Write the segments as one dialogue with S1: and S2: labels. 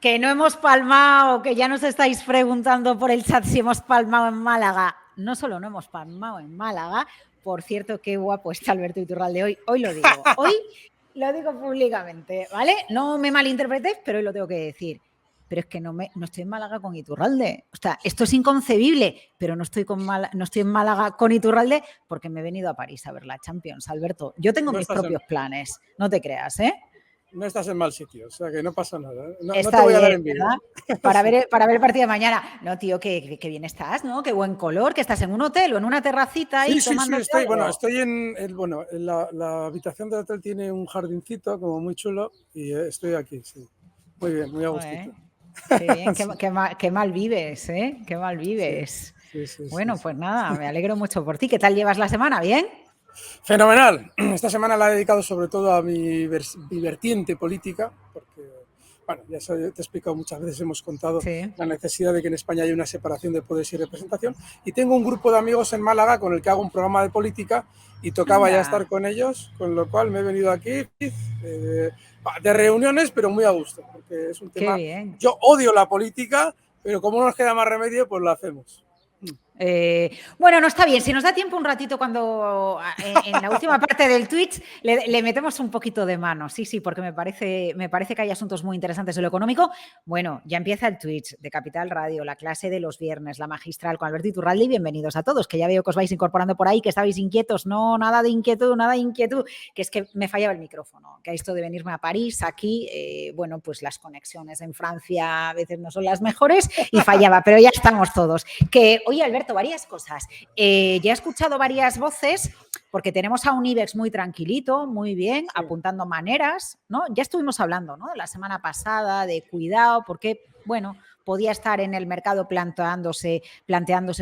S1: Que no hemos palmado, que ya nos estáis preguntando por el chat si hemos palmado en Málaga. No solo no hemos palmado en Málaga, por cierto, qué guapo está Alberto Iturralde hoy lo digo. Hoy lo digo públicamente, ¿vale? No me malinterpretéis, pero hoy lo tengo que decir. Pero es que no estoy en Málaga con Iturralde. O sea, esto es inconcebible, pero no estoy en Málaga con Iturralde porque me he venido a París a ver la Champions, Alberto. Yo tengo mis propios planes, no te creas, ¿eh?
S2: No estás en mal sitio, o sea que no pasa nada. No
S1: te voy a dar envidia. Para ver el partido de mañana. No, tío, que bien estás, ¿no? Qué buen color, que estás en un hotel o en una terracita ahí tomando.
S2: Sí, estoy en la habitación del hotel tiene un jardincito como muy chulo y estoy aquí, sí. Muy bien, muy a gustito.
S1: Qué bien, qué mal vives, ¿eh? Qué mal vives.
S2: Sí,
S1: bueno, pues nada, me alegro mucho por ti. ¿Qué tal llevas la semana? ¿Bien?
S2: Fenomenal. Esta semana la he dedicado sobre todo a mi vertiente política, porque, bueno, ya te he explicado muchas veces, hemos contado la necesidad de que en España haya una separación de poderes y representación. Y tengo un grupo de amigos en Málaga con el que hago un programa de política y tocaba ya estar con ellos, con lo cual me he venido aquí de reuniones, pero muy a gusto, porque es un tema... Yo odio la política, pero como no nos queda más remedio, pues lo hacemos.
S1: Bueno, no está bien. Si nos da tiempo un ratito cuando en la última parte del Twitch le metemos un poquito de mano. Sí, porque me parece que hay asuntos muy interesantes en lo económico. Bueno, ya empieza el Twitch de Capital Radio, la clase de los viernes, la magistral con Alberto Iturralde y bienvenidos a todos, que ya veo que os vais incorporando por ahí, que estabais inquietos. No, nada de inquietud, que es que me fallaba el micrófono, que esto de venirme a París, aquí, bueno, pues las conexiones en Francia a veces no son las mejores y fallaba, pero ya estamos todos. Que, oye, Alberto, varias cosas. Ya he escuchado varias voces porque tenemos a un IBEX muy tranquilito, muy bien, apuntando maneras, ¿no? Ya estuvimos hablando, ¿no? La semana pasada de cuidado porque, bueno, podía estar en el mercado planteándose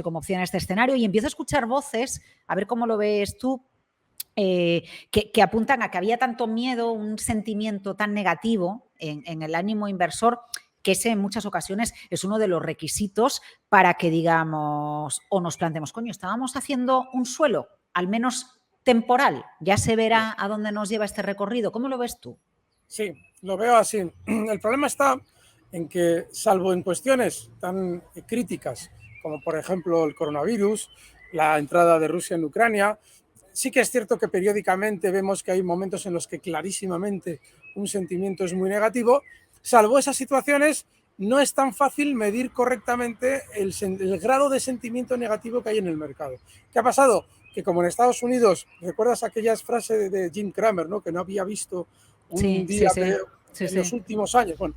S1: como opción este escenario y empiezo a escuchar voces, a ver cómo lo ves tú, que apuntan a que había tanto miedo, un sentimiento tan negativo en el ánimo inversor que ese en muchas ocasiones es uno de los requisitos para que digamos o nos planteemos, coño, estábamos haciendo un suelo, al menos temporal, ya se verá a dónde nos lleva este recorrido. ¿Cómo lo ves tú?
S2: Sí, lo veo así. El problema está en que, salvo en cuestiones tan críticas como por ejemplo el coronavirus, la entrada de Rusia en Ucrania, sí que es cierto que periódicamente vemos que hay momentos en los que clarísimamente un sentimiento es muy negativo. Salvo esas situaciones, no es tan fácil medir correctamente el grado de sentimiento negativo que hay en el mercado. ¿Qué ha pasado? Que como en Estados Unidos, ¿recuerdas aquellas frases de Jim Cramer, ¿no? Que no había visto un día en los últimos años? Bueno,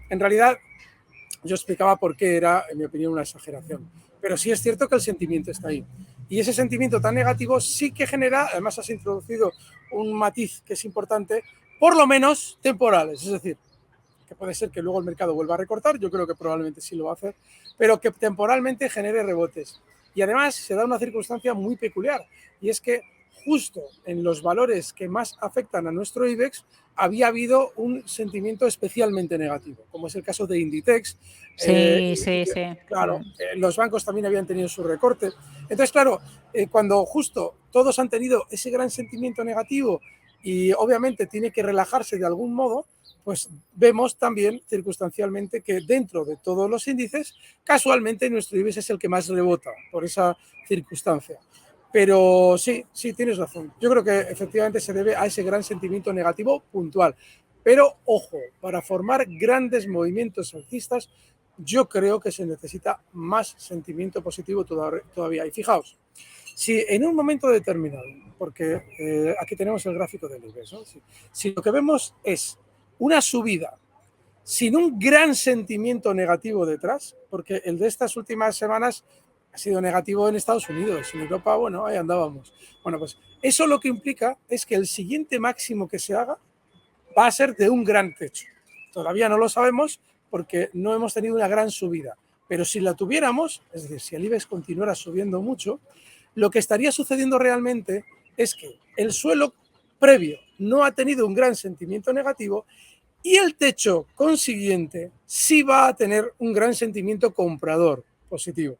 S2: en realidad yo explicaba por qué era, en mi opinión, una exageración. Pero sí es cierto que el sentimiento está ahí. Y ese sentimiento tan negativo sí que genera, además has introducido un matiz que es importante, por lo menos temporales. Es decir, que puede ser que luego el mercado vuelva a recortar, yo creo que probablemente sí lo va a hacer, pero que temporalmente genere rebotes. Y además se da una circunstancia muy peculiar, y es que justo en los valores que más afectan a nuestro IBEX había habido un sentimiento especialmente negativo, como es el caso de Inditex.
S1: Sí.
S2: Claro, los bancos también habían tenido su recorte. Entonces, claro, cuando justo todos han tenido ese gran sentimiento negativo y obviamente tiene que relajarse de algún modo, pues vemos también circunstancialmente que dentro de todos los índices, casualmente nuestro IBEX es el que más rebota por esa circunstancia. Pero sí, tienes razón. Yo creo que efectivamente se debe a ese gran sentimiento negativo puntual. Pero, ojo, para formar grandes movimientos alcistas, yo creo que se necesita más sentimiento positivo todavía. Y fijaos, si en un momento determinado, porque aquí tenemos el gráfico del IBEX, ¿no? Si lo que vemos es una subida sin un gran sentimiento negativo detrás, porque el de estas últimas semanas ha sido negativo en Estados Unidos, en Europa, bueno, ahí andábamos. Bueno, pues eso lo que implica es que el siguiente máximo que se haga va a ser de un gran techo. Todavía no lo sabemos porque no hemos tenido una gran subida, pero si la tuviéramos, es decir, si el IBEX continuara subiendo mucho, lo que estaría sucediendo realmente es que el suelo previo no ha tenido un gran sentimiento negativo y el techo consiguiente sí va a tener un gran sentimiento comprador positivo,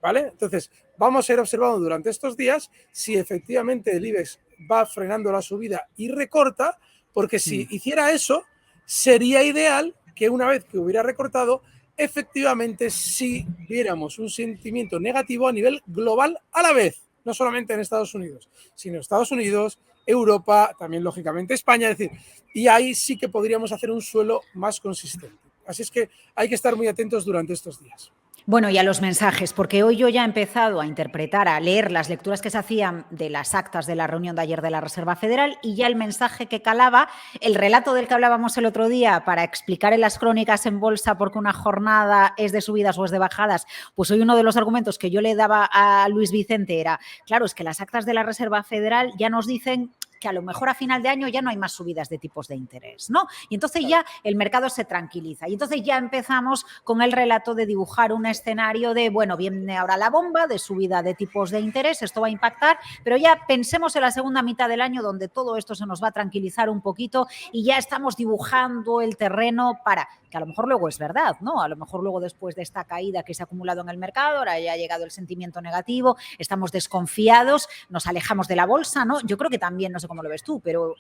S2: ¿vale? Entonces, vamos a ir observando durante estos días si efectivamente el IBEX va frenando la subida y recorta, porque si hiciera eso, sería ideal que una vez que hubiera recortado, efectivamente sí viéramos un sentimiento negativo a nivel global a la vez, no solamente en Estados Unidos, sino Estados Unidos, Europa, también lógicamente España, es decir, y ahí sí que podríamos hacer un suelo más consistente. Así es que hay que estar muy atentos durante estos días.
S1: Bueno, y a los mensajes, porque hoy yo ya he empezado a interpretar, a leer las lecturas que se hacían de las actas de la reunión de ayer de la Reserva Federal y ya el mensaje que calaba, el relato del que hablábamos el otro día para explicar en las crónicas en bolsa por qué una jornada es de subidas o es de bajadas, pues hoy uno de los argumentos que yo le daba a Luis Vicente era, claro, es que las actas de la Reserva Federal ya nos dicen que a lo mejor a final de año ya no hay más subidas de tipos de interés, ¿no? Y entonces ya el mercado se tranquiliza. Y entonces ya empezamos con el relato de dibujar un escenario de, bueno, viene ahora la bomba de subida de tipos de interés, esto va a impactar, pero ya pensemos en la segunda mitad del año donde todo esto se nos va a tranquilizar un poquito y ya estamos dibujando el terreno para, que a lo mejor luego es verdad, ¿no? A lo mejor luego después de esta caída que se ha acumulado en el mercado, ahora ya ha llegado el sentimiento negativo, estamos desconfiados, nos alejamos de la bolsa, ¿no? Yo creo que también, no sé cómo lo ves tú, pero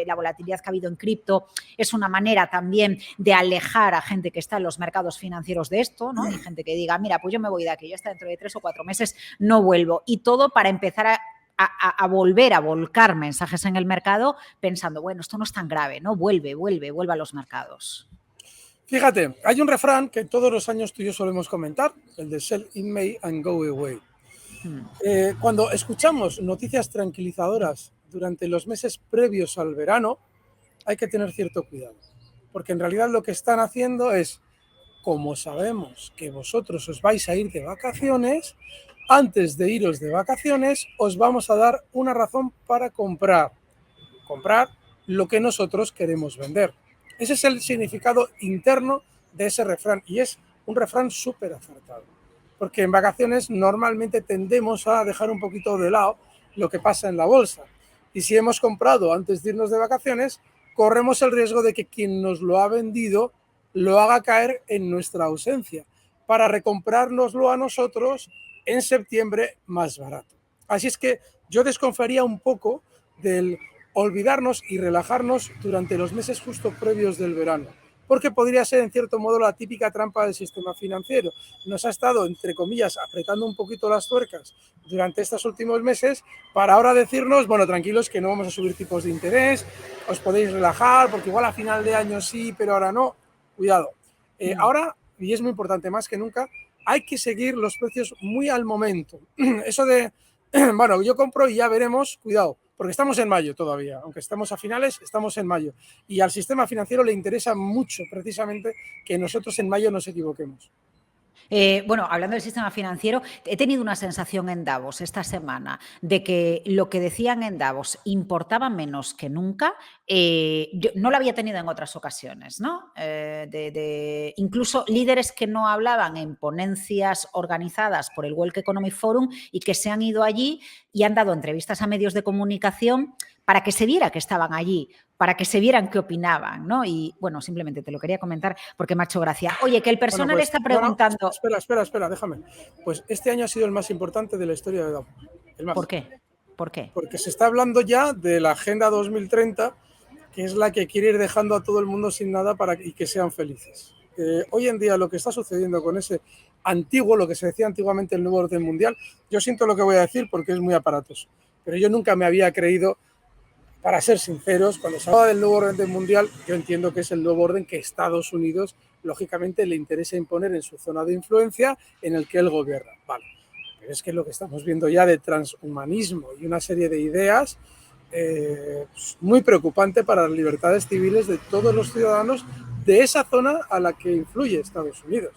S1: la volatilidad que ha habido en cripto es una manera también de alejar a gente que está en los mercados financieros de esto, ¿no? Y gente que diga, mira, pues yo me voy de aquí, ya está dentro de 3 o 4 meses, no vuelvo. Y todo para empezar a volver a volcar mensajes en el mercado pensando, bueno, esto no es tan grave, ¿no? Vuelve a los mercados.
S2: Fíjate, hay un refrán que todos los años tú y yo solemos comentar, el de sell in May and go away. Cuando escuchamos noticias tranquilizadoras durante los meses previos al verano, hay que tener cierto cuidado, porque en realidad lo que están haciendo es, como sabemos que vosotros os vais a ir de vacaciones, antes de iros de vacaciones os vamos a dar una razón para comprar lo que nosotros queremos vender. Ese es el significado interno de ese refrán y es un refrán súper acertado. Porque en vacaciones normalmente tendemos a dejar un poquito de lado lo que pasa en la bolsa. Y si hemos comprado antes de irnos de vacaciones, corremos el riesgo de que quien nos lo ha vendido lo haga caer en nuestra ausencia para recomprárnoslo a nosotros en septiembre más barato. Así es que yo desconfiaría un poco del olvidarnos y relajarnos durante los meses justo previos del verano, porque podría ser en cierto modo la típica trampa del sistema financiero. Nos ha estado, entre comillas, apretando un poquito las tuercas durante estos últimos meses para ahora decirnos, bueno, tranquilos que no vamos a subir tipos de interés, os podéis relajar porque igual a final de año sí, pero ahora no. Cuidado. Ahora, y es muy importante más que nunca, hay que seguir los precios muy al momento. Eso de, bueno, yo compro y ya veremos, cuidado, porque estamos en mayo todavía, aunque estamos a finales, estamos en mayo. Y al sistema financiero le interesa mucho precisamente que nosotros en mayo nos equivoquemos.
S1: Bueno, hablando del sistema financiero, he tenido una sensación en Davos esta semana de que lo que decían en Davos importaba menos que nunca. Yo no lo había tenido en otras ocasiones, ¿no? Incluso líderes que no hablaban en ponencias organizadas por el World Economic Forum y que se han ido allí y han dado entrevistas a medios de comunicación para que se viera que estaban allí, para que se vieran qué opinaban, ¿no? Y, bueno, simplemente te lo quería comentar porque me ha hecho gracia. Oye, que el personal está preguntando...
S2: No, espera, déjame. Pues este año ha sido el más importante de la historia de Davos.
S1: ¿Por qué? ¿Por qué?
S2: Porque se está hablando ya de la Agenda 2030, que es la que quiere ir dejando a todo el mundo sin nada y que sean felices. Hoy en día lo que está sucediendo con ese antiguo, lo que se decía antiguamente el nuevo orden mundial, yo siento lo que voy a decir porque es muy aparatoso, pero yo nunca me había creído, para ser sinceros, cuando se habla del nuevo orden mundial, yo entiendo que es el nuevo orden que Estados Unidos, lógicamente, le interesa imponer en su zona de influencia en el que él gobierna. Vale. Pero es que lo que estamos viendo ya de transhumanismo y una serie de ideas muy preocupante para las libertades civiles de todos los ciudadanos de esa zona a la que influye Estados Unidos.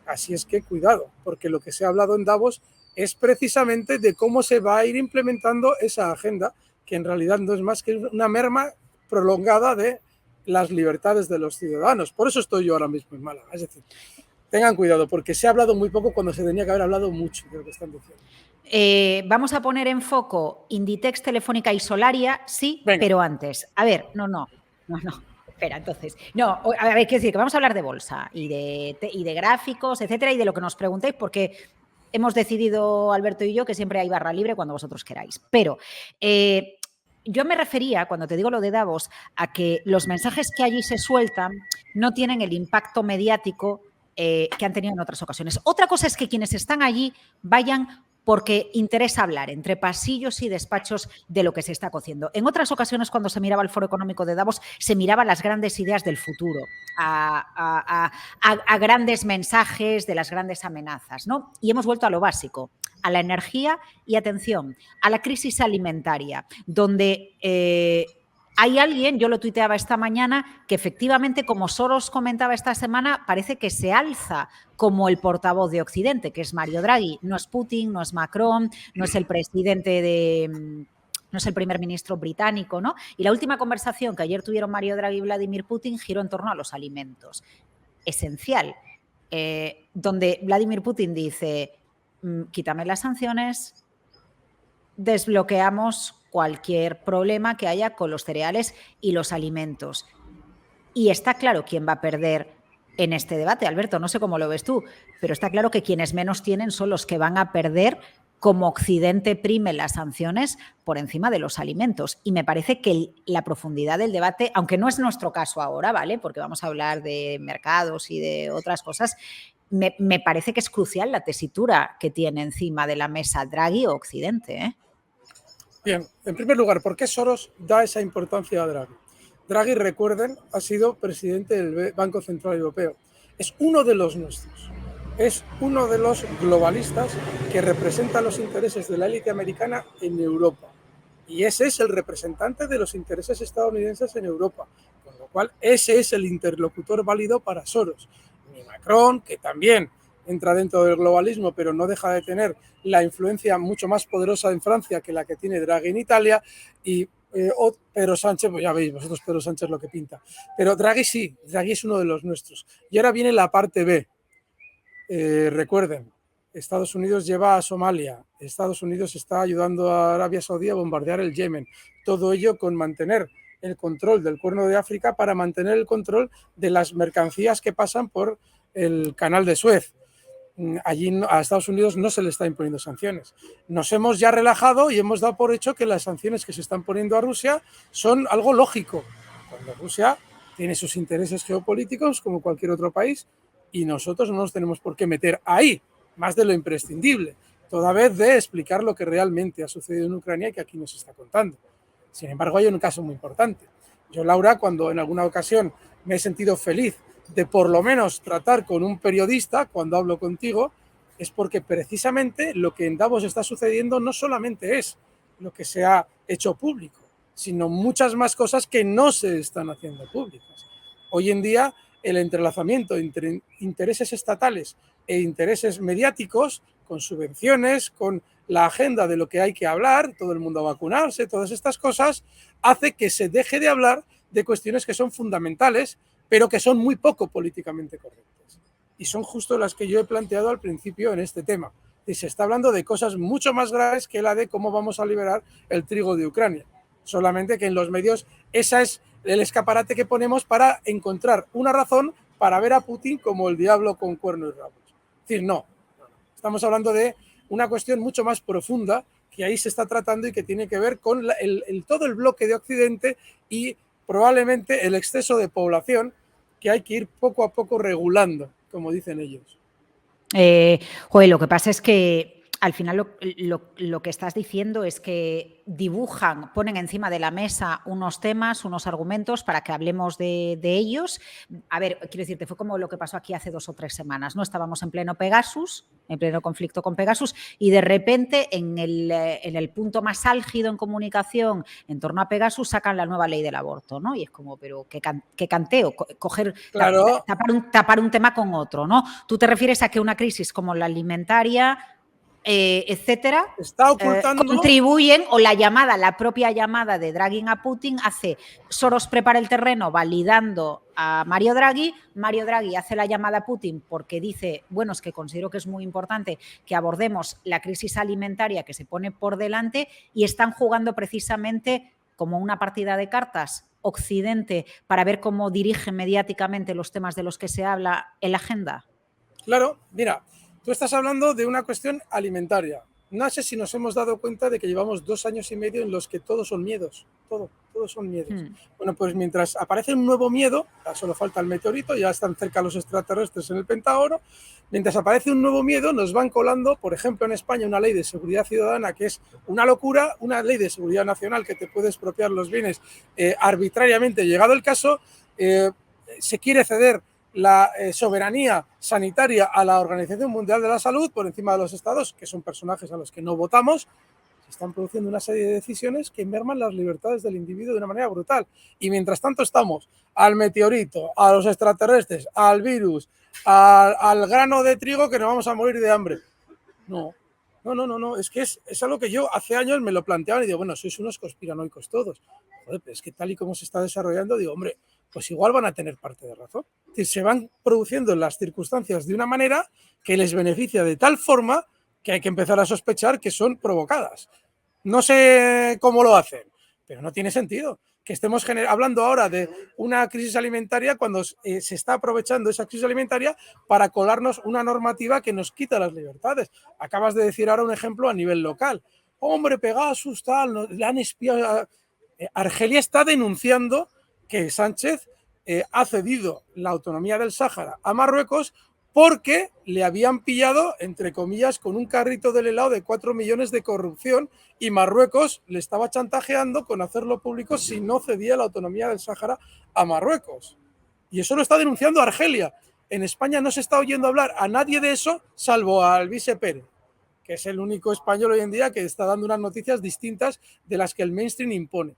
S2: Así es que cuidado, porque lo que se ha hablado en Davos es precisamente de cómo se va a ir implementando esa agenda, que en realidad no es más que una merma prolongada de las libertades de los ciudadanos. Por eso estoy yo ahora mismo en Málaga. Es decir, tengan cuidado, porque se ha hablado muy poco cuando se tenía que haber hablado mucho de lo que están diciendo.
S1: Vamos a poner en foco Inditex, Telefónica y Solaria, sí, venga, pero antes. A ver, no. Espera, entonces. No, a ver, quiero decir que vamos a hablar de bolsa y de gráficos, etcétera, y de lo que nos preguntéis, porque hemos decidido, Alberto y yo, que siempre hay barra libre cuando vosotros queráis. Pero yo me refería, cuando te digo lo de Davos, a que los mensajes que allí se sueltan no tienen el impacto mediático que han tenido en otras ocasiones. Otra cosa es que quienes están allí vayan porque interesa hablar entre pasillos y despachos de lo que se está cociendo. En otras ocasiones, cuando se miraba el Foro Económico de Davos, se miraban las grandes ideas del futuro, a grandes mensajes de las grandes amenazas, ¿no? Y hemos vuelto a lo básico, a la energía y, atención, a la crisis alimentaria, donde hay alguien, yo lo tuiteaba esta mañana, que efectivamente, como Soros comentaba esta semana, parece que se alza como el portavoz de Occidente, que es Mario Draghi. No es Putin, no es Macron, no es el presidente de... No es el primer ministro británico, ¿no? Y la última conversación que ayer tuvieron Mario Draghi y Vladimir Putin giró en torno a los alimentos. Esencial. Donde Vladimir Putin dice, quítame las sanciones, desbloqueamos cualquier problema que haya con los cereales y los alimentos. Y está claro quién va a perder en este debate. Alberto, no sé cómo lo ves tú, pero está claro que quienes menos tienen son los que van a perder como Occidente prime las sanciones por encima de los alimentos. Y me parece que la profundidad del debate, aunque no es nuestro caso ahora, ¿vale? Porque vamos a hablar de mercados y de otras cosas, me parece que es crucial la tesitura que tiene encima de la mesa Draghi o Occidente, ¿eh?
S2: Bien, en primer lugar, ¿por qué Soros da esa importancia a Draghi? Draghi, recuerden, ha sido presidente del Banco Central Europeo. Es uno de los nuestros. Es uno de los globalistas que representa los intereses de la élite americana en Europa. Y ese es el representante de los intereses estadounidenses en Europa. Con lo cual, ese es el interlocutor válido para Soros. Ni Macron, que también entra dentro del globalismo, pero no deja de tener la influencia mucho más poderosa en Francia que la que tiene Draghi en Italia, y Pedro Sánchez, pues ya veis vosotros Pedro Sánchez lo que pinta. Pero Draghi sí, Draghi es uno de los nuestros. Y ahora viene la parte B. Recuerden, Estados Unidos lleva a Somalia, Estados Unidos está ayudando a Arabia Saudí a bombardear el Yemen. Todo ello con mantener el control del Cuerno de África para mantener el control de las mercancías que pasan por el canal de Suez. Allí a Estados Unidos no se le está imponiendo sanciones. Nos hemos ya relajado y hemos dado por hecho que las sanciones que se están poniendo a Rusia son algo lógico, cuando Rusia tiene sus intereses geopolíticos como cualquier otro país y nosotros no nos tenemos por qué meter ahí, más de lo imprescindible, toda vez de explicar lo que realmente ha sucedido en Ucrania y que aquí nos está contando. Sin embargo, hay un caso muy importante. Yo, Laura, cuando en alguna ocasión me he sentido feliz de por lo menos tratar con un periodista cuando hablo contigo, es porque precisamente lo que en Davos está sucediendo no solamente es lo que se ha hecho público, sino muchas más cosas que no se están haciendo públicas. Hoy en día, el entrelazamiento entre intereses estatales e intereses mediáticos, con subvenciones, con la agenda de lo que hay que hablar, todo el mundo a vacunarse, todas estas cosas, hace que se deje de hablar de cuestiones que son fundamentales, pero que son muy poco políticamente correctas. Y son justo las que yo he planteado al principio en este tema. Y se está hablando de cosas mucho más graves que la de cómo vamos a liberar el trigo de Ucrania. Solamente que en los medios esa es el escaparate que ponemos para encontrar una razón para ver a Putin como el diablo con cuerno y rabos. Es decir, no. Estamos hablando de una cuestión mucho más profunda que ahí se está tratando y que tiene que ver con todo el bloque de Occidente y probablemente el exceso de población que hay que ir poco a poco regulando, como dicen ellos.
S1: Lo que pasa es que al final lo que estás diciendo es que dibujan, ponen encima de la mesa unos temas, unos argumentos para que hablemos de ellos. A ver, quiero decirte, fue como lo que pasó aquí hace 2 o 3 semanas, ¿no? Estábamos en pleno Pegasus, en pleno conflicto con Pegasus, y de repente en el punto más álgido en comunicación en torno a Pegasus sacan la nueva ley del aborto, ¿no? Y es como, pero qué canteo, coger,
S2: claro,
S1: tapar un tema con otro, ¿no? Tú te refieres a que una crisis como la alimentaria, etcétera,
S2: está ocultando
S1: contribuyen, o la propia llamada de Draghi a Putin hace, Soros prepara el terreno validando a Mario Draghi hace la llamada a Putin porque dice, bueno, es que considero que es muy importante que abordemos la crisis alimentaria que se pone por delante, y están jugando precisamente como una partida de cartas Occidente para ver cómo dirige mediáticamente los temas de los que se habla en la agenda.
S2: Claro, mira, tú estás hablando de una cuestión alimentaria. no sé si nos hemos dado cuenta de que llevamos 2 años y medio en los que todos son miedos, todos son miedos. Bueno, pues mientras aparece un nuevo miedo, ya solo falta el meteorito, ya están cerca los extraterrestres en el Pentágono, mientras aparece un nuevo miedo nos van colando, por ejemplo en España, una ley de seguridad ciudadana que es una locura, una ley de seguridad nacional que te puede expropiar los bienes arbitrariamente, llegado el caso, se quiere ceder la soberanía sanitaria a la Organización Mundial de la Salud por encima de los estados, que son personajes a los que no votamos. Se están produciendo una serie de decisiones que merman las libertades del individuo de una manera brutal. Y mientras tanto estamos al meteorito, a los extraterrestres, al virus, al grano de trigo que nos vamos a morir de hambre. No, es que es algo que yo hace años me lo planteaba y digo, bueno, sois unos conspiranoicos todos. Joder, pero es que tal y como se está desarrollando, digo, hombre, pues igual van a tener parte de razón. Es decir, se van produciendo las circunstancias de una manera que les beneficia de tal forma que hay que empezar a sospechar que son provocadas. No sé cómo lo hacen, pero no tiene sentido que estemos hablando ahora de una crisis alimentaria cuando se está aprovechando esa crisis alimentaria para colarnos una normativa que nos quita las libertades. Acabas de decir ahora un ejemplo a nivel local. Hombre, Pegasus, tal, le han espiado. Argelia está denunciando que Sánchez ha cedido la autonomía del Sáhara a Marruecos porque le habían pillado, entre comillas, con un carrito del helado de 4 millones de corrupción y Marruecos le estaba chantajeando con hacerlo público si no cedía la autonomía del Sáhara a Marruecos. Y eso lo está denunciando Argelia. En España no se está oyendo hablar a nadie de eso, salvo a Alvise Pérez, que es el único español hoy en día que está dando unas noticias distintas de las que el mainstream impone.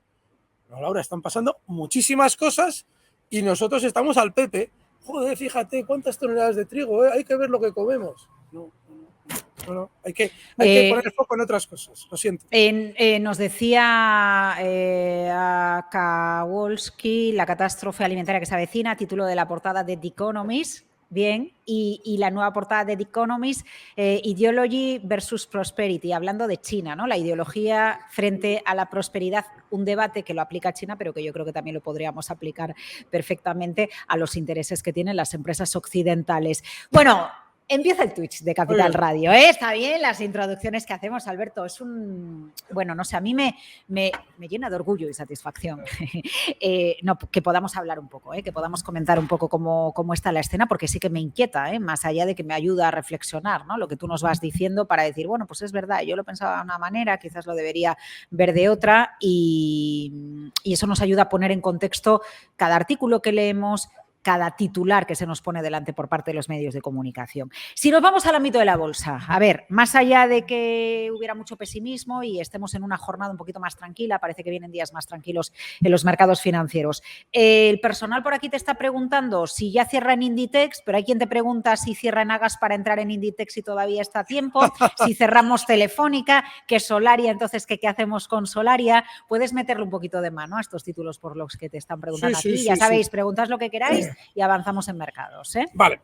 S2: No, Laura, están pasando muchísimas cosas y nosotros estamos al Pepe. Joder, fíjate cuántas toneladas de trigo, hay que ver lo que comemos. No. Hay que poner el foco en otras cosas, lo siento.
S1: Nos decía Kowalski, la catástrofe alimentaria que se avecina, título de la portada de The Economist. Bien, y la nueva portada de The Economist, Ideology versus Prosperity, hablando de China, ¿no? La ideología frente a la prosperidad, un debate que lo aplica China, pero que yo creo que también lo podríamos aplicar perfectamente a los intereses que tienen las empresas occidentales. Bueno, empieza el Twitch de Capital Radio, ¿eh? Está bien las introducciones que hacemos, Alberto. Es bueno, no sé, a mí me llena de orgullo y satisfacción no, que podamos hablar un poco, que podamos comentar un poco cómo está la escena, porque sí que me inquieta, más allá de que me ayuda a reflexionar, ¿no? Lo que tú nos vas diciendo para decir, bueno, pues es verdad, yo lo pensaba de una manera, quizás lo debería ver de otra y eso nos ayuda a poner en contexto cada artículo que leemos, cada titular que se nos pone delante por parte de los medios de comunicación. Si nos vamos al ámbito de la bolsa, a ver, más allá de que hubiera mucho pesimismo y estemos en una jornada un poquito más tranquila, parece que vienen días más tranquilos en los mercados financieros. El personal por aquí te está preguntando si ya cierra en Inditex, pero hay quien te pregunta si cierra en Agas para entrar en Inditex y todavía está a tiempo, si cerramos Telefónica, que Solaria, entonces, ¿qué hacemos con Solaria? Puedes meterle un poquito de mano a estos títulos por los que te están preguntando aquí. Ya sabéis, preguntad lo que queráis y avanzamos en mercados.
S2: Vale.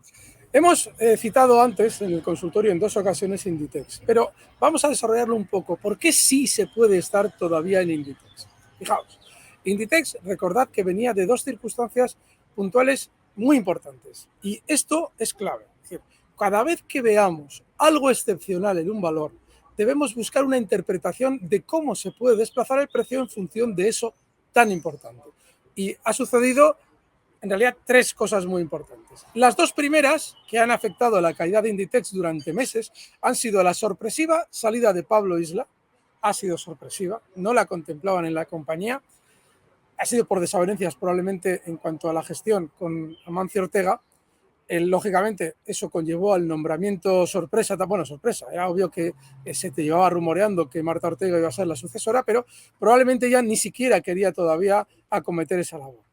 S2: Hemos citado antes en el consultorio en 2 ocasiones Inditex, pero vamos a desarrollarlo un poco. ¿Por qué sí se puede estar todavía en Inditex? Fijaos, Inditex, recordad que venía de 2 circunstancias puntuales muy importantes y esto es clave. Es decir, cada vez que veamos algo excepcional en un valor, debemos buscar una interpretación de cómo se puede desplazar el precio en función de eso tan importante. Y ha sucedido en realidad 3 cosas muy importantes. Las 2 primeras que han afectado a la caída de Inditex durante meses han sido la sorpresiva salida de Pablo Isla, ha sido sorpresiva, no la contemplaban en la compañía, ha sido por desavenencias probablemente en cuanto a la gestión con Amancio Ortega. Lógicamente eso conllevó al nombramiento sorpresa, era obvio que se te llevaba rumoreando que Marta Ortega iba a ser la sucesora, pero probablemente ya ni siquiera quería todavía acometer esa labor.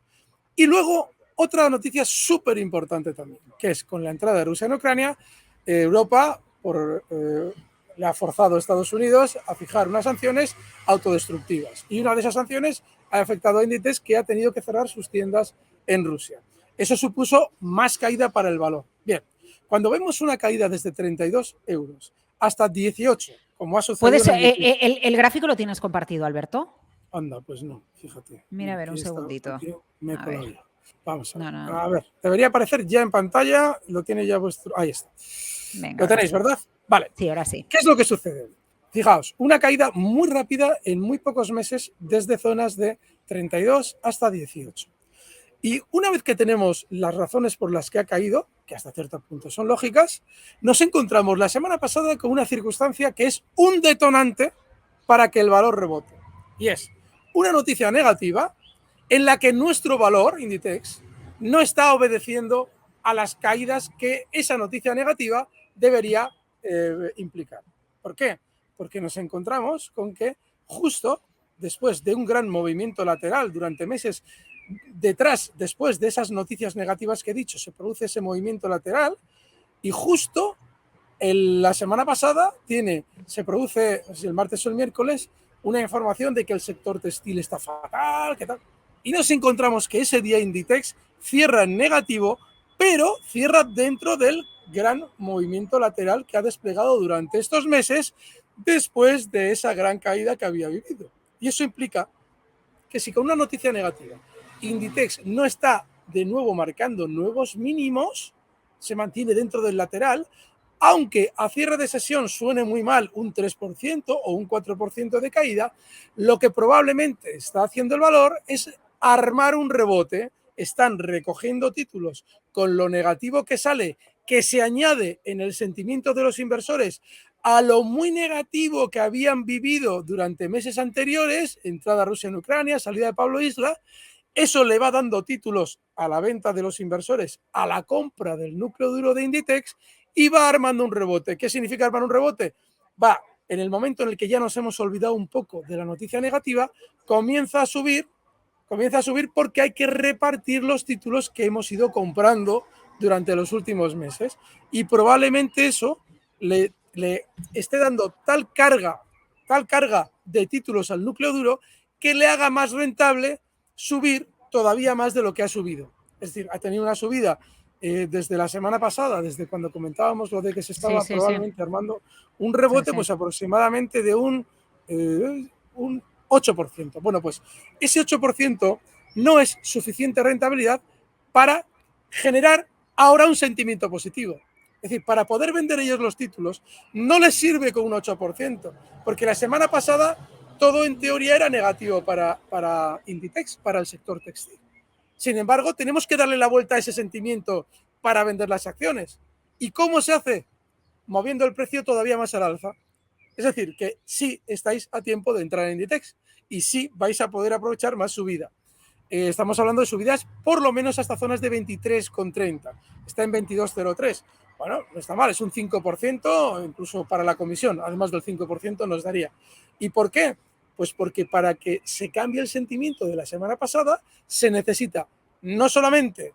S2: Y luego otra noticia súper importante también, que es con la entrada de Rusia en Ucrania, Europa le ha forzado a Estados Unidos a fijar unas sanciones autodestructivas. Y una de esas sanciones ha afectado a Inditex, que ha tenido que cerrar sus tiendas en Rusia. Eso supuso más caída para el valor. Bien, cuando vemos una caída desde 32 euros hasta 18, como ha sucedido...
S1: ¿El gráfico lo tienes compartido, Alberto?
S2: Anda, pues no, fíjate.
S1: Mira, a ver, un segundito.
S2: Vamos a ver. A ver, debería aparecer ya en pantalla, lo tiene ya vuestro... Ahí está. Venga, lo tenéis, ¿verdad? Vale.
S1: Sí, ahora sí.
S2: ¿Qué es lo que sucede? Fijaos, una caída muy rápida en muy pocos meses desde zonas de 32 hasta 18. Y una vez que tenemos las razones por las que ha caído, que hasta cierto punto son lógicas, nos encontramos la semana pasada con una circunstancia que es un detonante para que el valor rebote. Y es una noticia negativa en la que nuestro valor, Inditex, no está obedeciendo a las caídas que esa noticia negativa debería implicar. ¿Por qué? Porque nos encontramos con que justo después de un gran movimiento lateral durante meses, después de esas noticias negativas que he dicho, se produce ese movimiento lateral y justo la semana pasada se produce, el martes o el miércoles, una información de que el sector textil está fatal, ¿qué tal? Y nos encontramos que ese día Inditex cierra en negativo, pero cierra dentro del gran movimiento lateral que ha desplegado durante estos meses después de esa gran caída que había vivido. Y eso implica que si con una noticia negativa Inditex no está de nuevo marcando nuevos mínimos, se mantiene dentro del lateral, aunque a cierre de sesión suene muy mal un 3% o un 4% de caída, lo que probablemente está haciendo el valor es armar un rebote. Están recogiendo títulos con lo negativo que sale, que se añade en el sentimiento de los inversores a lo muy negativo que habían vivido durante meses anteriores, entrada Rusia en Ucrania, salida de Pablo Isla. Eso le va dando títulos a la venta de los inversores, a la compra del núcleo duro de Inditex y va armando un rebote. ¿Qué significa armar un rebote? Va, en el momento en el que ya nos hemos olvidado un poco de la noticia negativa, comienza a subir porque hay que repartir los títulos que hemos ido comprando durante los últimos meses. Y probablemente eso le esté dando tal carga de títulos al núcleo duro que le haga más rentable subir todavía más de lo que ha subido. Es decir, ha tenido una subida desde la semana pasada, desde cuando comentábamos lo de que se estaba probablemente armando un rebote, pues aproximadamente de un 8%. Bueno, pues ese 8% no es suficiente rentabilidad para generar ahora un sentimiento positivo. Es decir, para poder vender ellos los títulos, no les sirve con un 8%, porque la semana pasada todo en teoría era negativo para Inditex, para el sector textil. Sin embargo, tenemos que darle la vuelta a ese sentimiento para vender las acciones. ¿Y cómo se hace? Moviendo el precio todavía más al alza. Es decir, que sí estáis a tiempo de entrar en Inditex y sí vais a poder aprovechar más subida. Estamos hablando de subidas por lo menos hasta zonas de 23,30. Está en 22,03. Bueno, no está mal, es un 5%, incluso para la comisión, además del 5% nos daría. ¿Y por qué? Pues porque para que se cambie el sentimiento de la semana pasada, se necesita no solamente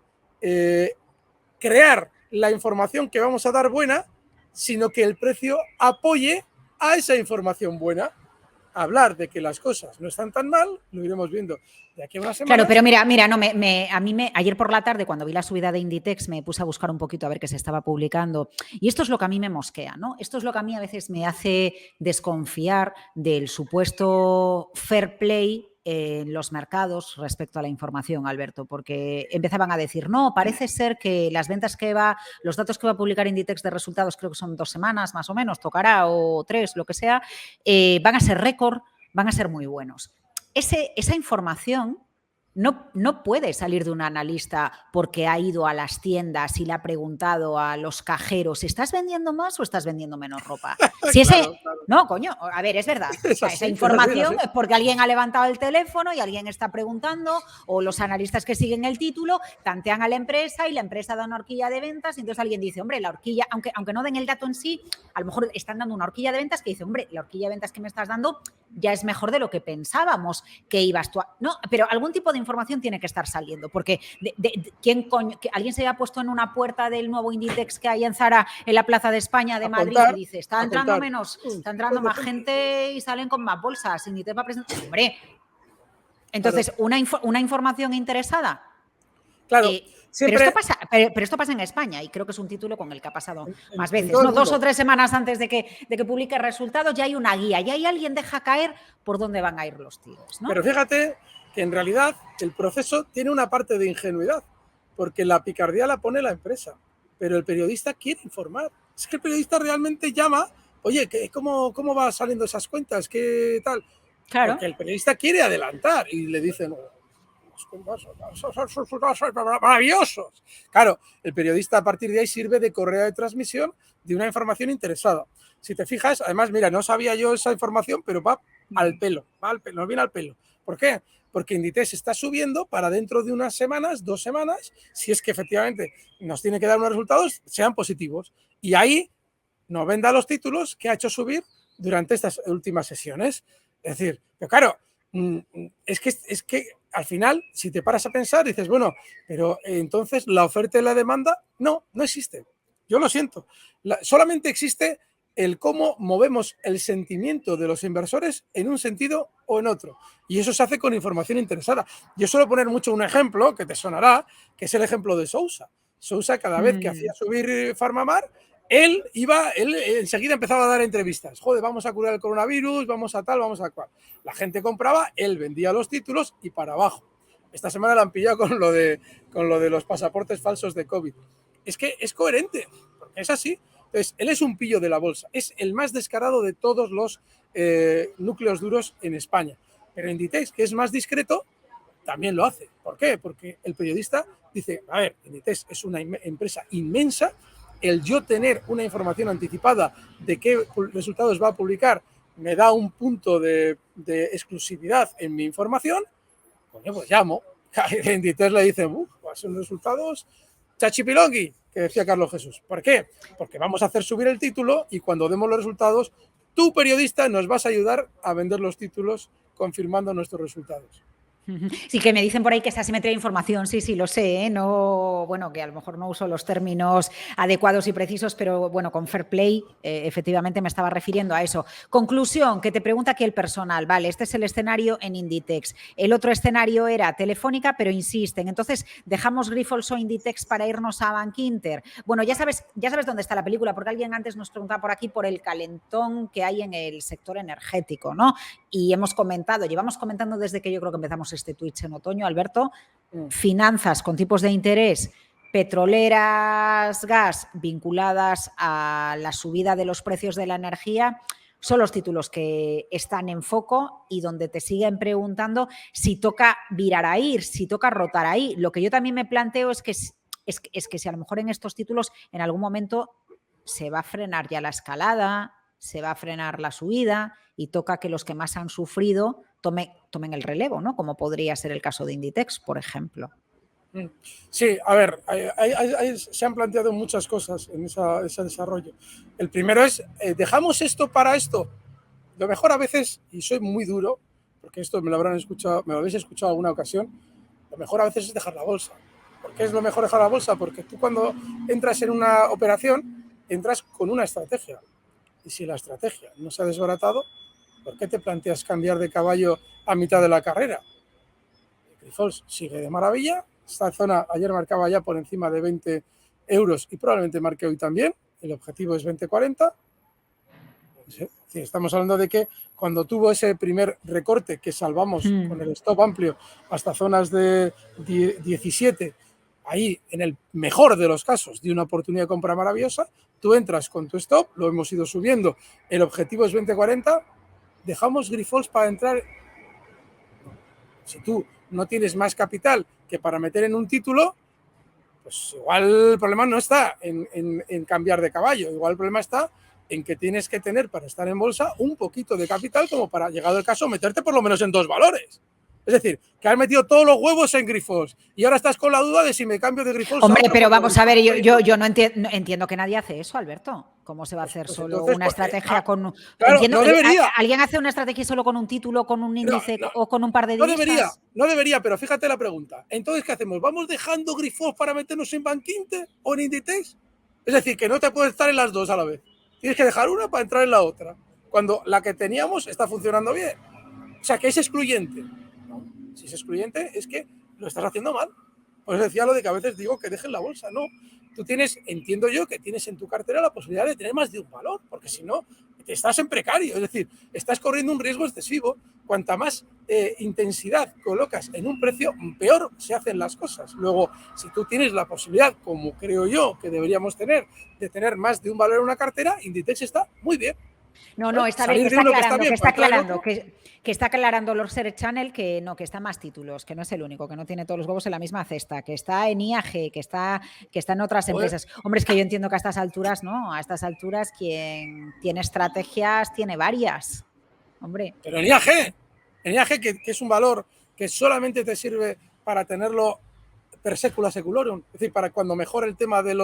S2: crear la información que vamos a dar buena, sino que el precio apoye a esa información buena. Hablar de que las cosas no están tan mal, lo iremos viendo de aquí a una semana.
S1: Claro, pero mira, no, a mí ayer por la tarde, cuando vi la subida de Inditex, me puse a buscar un poquito a ver qué se estaba publicando. Y esto es lo que a mí me mosquea, ¿no? Esto es lo que a mí a veces me hace desconfiar del supuesto fair play en los mercados respecto a la información, Alberto, porque empezaban a decir, no, parece ser que las ventas los datos que va a publicar Inditex de resultados, creo que son 2 semanas más o menos, tocará, o 3, lo que sea, van a ser récord, van a ser muy buenos. Esa información no puede salir de un analista porque ha ido a las tiendas y le ha preguntado a los cajeros, ¿estás vendiendo más o estás vendiendo menos ropa? Si claro. No, coño, a ver, es verdad. O sea, esa información es porque alguien ha levantado el teléfono y alguien está preguntando, o los analistas que siguen el título tantean a la empresa y la empresa da una horquilla de ventas y entonces alguien dice, hombre, la horquilla, aunque no den el dato en sí, a lo mejor están dando una horquilla de ventas que dice, hombre, la horquilla de ventas que me estás dando ya es mejor de lo que pensábamos que ibas tú a... No, pero algún tipo de información tiene que estar saliendo, porque ¿quién coño? Que alguien se haya puesto en una puerta del nuevo Inditex que hay en Zara, en la Plaza de España de Madrid, y dice, está entrando más gente y salen con más bolsas. Inditex va a presentar... Hombre, entonces, una información interesada.
S2: Claro.
S1: Siempre... Pero esto pasa en España y creo que es un título con el que ha pasado más veces. ¿No? 2 o 3 semanas antes de que publique resultados ya hay una guía, ya hay alguien deja caer por dónde van a ir los tiros, ¿no?
S2: Pero fíjate que en realidad el proceso tiene una parte de ingenuidad, porque la picardía la pone la empresa, pero el periodista quiere informar. Es que el periodista realmente llama oye, ¿cómo va saliendo esas cuentas? ¿Qué tal?
S1: Claro.
S2: Porque el periodista quiere adelantar y le dicen, maravillosos. Claro, el periodista a partir de ahí sirve de correa de transmisión de una información interesada. Si te fijas, además, mira, no sabía yo esa información, pero va al pelo, nos viene al pelo. ¿Por qué? Porque Inditex está subiendo para dentro de unas semanas, 2 semanas, si es que efectivamente nos tiene que dar unos resultados, sean positivos. Y ahí nos venda los títulos que ha hecho subir durante estas últimas sesiones. Es decir, pero claro, es que al final, si te paras a pensar, dices, bueno, pero entonces la oferta y la demanda, no existe. Yo lo siento. Solamente existe el cómo movemos el sentimiento de los inversores en un sentido o en otro. Y eso se hace con información interesada. Yo suelo poner mucho un ejemplo que te sonará, que es el ejemplo de Sousa. Sousa, cada vez que hacía subir Farmamar, él enseguida empezaba a dar entrevistas. Joder, vamos a curar el coronavirus, vamos a tal, vamos a cual. La gente compraba, él vendía los títulos y para abajo. Esta semana la han pillado con lo de los pasaportes falsos de COVID. Es que es coherente, porque es así. Entonces, él es un pillo de la bolsa. Es el más descarado de todos los núcleos duros en España. Pero Inditex, que es más discreto, también lo hace. ¿Por qué? Porque el periodista dice, a ver, Inditex es una empresa inmensa, el yo tener una información anticipada de qué resultados va a publicar me da un punto de exclusividad en mi información, coño, pues llamo. Inditex le dice, son resultados chachipilongui, que decía Carlos Jesús. ¿Por qué? Porque vamos a hacer subir el título y cuando demos los resultados, tú, periodista, nos vas a ayudar a vender los títulos confirmando nuestros resultados.
S1: Sí, que me dicen por ahí que esa asimetría de información, sí, lo sé, ¿eh? No, bueno, que a lo mejor no uso los términos adecuados y precisos, pero bueno, con fair play, efectivamente me estaba refiriendo a eso. Conclusión, que te pregunta aquí el personal, vale, este es el escenario en Inditex. El otro escenario era Telefónica, pero insisten. Entonces, ¿dejamos Grifols o Inditex para irnos a Bankinter? Bueno, ya sabes dónde está la película, porque alguien antes nos preguntaba por aquí por el calentón que hay en el sector energético, ¿no? Y llevamos comentando desde que yo creo que empezamos este Twitch en otoño, Alberto, finanzas con tipos de interés, petroleras, gas, vinculadas a la subida de los precios de la energía, son los títulos que están en foco y donde te siguen preguntando si toca virar ahí, si toca rotar ahí. Lo que yo también me planteo es que si a lo mejor en estos títulos en algún momento se va a frenar ya la escalada, se va a frenar la subida y toca que los que más han sufrido tomen el relevo, ¿no? Como podría ser el caso de Inditex, por ejemplo.
S2: Sí, a ver, se han planteado muchas cosas en ese desarrollo. El primero es, ¿dejamos esto para esto? Lo mejor a veces, y soy muy duro, porque esto me lo habéis escuchado alguna ocasión, lo mejor a veces es dejar la bolsa. ¿Por qué es lo mejor dejar la bolsa? Porque tú cuando entras en una operación, entras con una estrategia. Y si la estrategia no se ha desbaratado, ¿por qué te planteas cambiar de caballo a mitad de la carrera? Grifols sigue de maravilla. Esta zona ayer marcaba ya por encima de 20 euros y probablemente marque hoy también. El objetivo es 20,40. Estamos hablando de que cuando tuvo ese primer recorte que salvamos con el stop amplio hasta zonas de 17, ahí en el mejor de los casos de una oportunidad de compra maravillosa, tú entras con tu stop, lo hemos ido subiendo, el objetivo es 20,40, dejamos Grifols para entrar. Si tú no tienes más capital que para meter en un título, pues igual el problema no está en cambiar de caballo, igual el problema está en que tienes que tener para estar en bolsa un poquito de capital como para, llegado el caso, meterte por lo menos en 2 valores. Es decir, que has metido todos los huevos en Grifols y ahora estás con la duda de si me cambio de Grifols.
S1: Hombre, pero vamos a ver, yo no entiendo que nadie hace eso, Alberto. ¿Cómo se va a hacer solo
S2: entonces,
S1: una estrategia con...
S2: Claro,
S1: entiendo,
S2: no debería.
S1: ¿Alguien hace una estrategia solo con un título, con un índice o con un par de divisas?
S2: No debería, pero fíjate la pregunta. Entonces, ¿qué hacemos? ¿Vamos dejando Grifols para meternos en Bankinter o en Inditex? Es decir, que no te puedes estar en las dos a la vez. Tienes que dejar una para entrar en la otra, cuando la que teníamos está funcionando bien. O sea, que es excluyente. No, si es excluyente es que lo estás haciendo mal. Pues decía lo de que a veces digo que dejen la bolsa. No, tú entiendo yo que tienes en tu cartera la posibilidad de tener más de un valor, porque si no, estás en precario. Es decir, estás corriendo un riesgo excesivo. Cuanta más intensidad colocas en un precio, peor se hacen las cosas. Luego, si tú tienes la posibilidad, como creo yo que deberíamos tener, de tener más de un valor en una cartera, Inditex está muy bien.
S1: No, no, está
S2: Salir
S1: bien,
S2: de uno que está bien
S1: está
S2: para entrar en
S1: aclarando,
S2: otro.
S1: que está aclarando Lord Search Channel que no, que está más títulos, que no es el único, que no tiene todos los huevos en la misma cesta, que está en IAG, que está en otras
S2: Joder,
S1: empresas. Hombre, es que yo entiendo que a estas alturas, ¿no? A estas alturas quien tiene estrategias tiene varias. Hombre,
S2: pero en IAG que es un valor que solamente te sirve para tenerlo per secula seculorum, es decir, para cuando mejore el tema de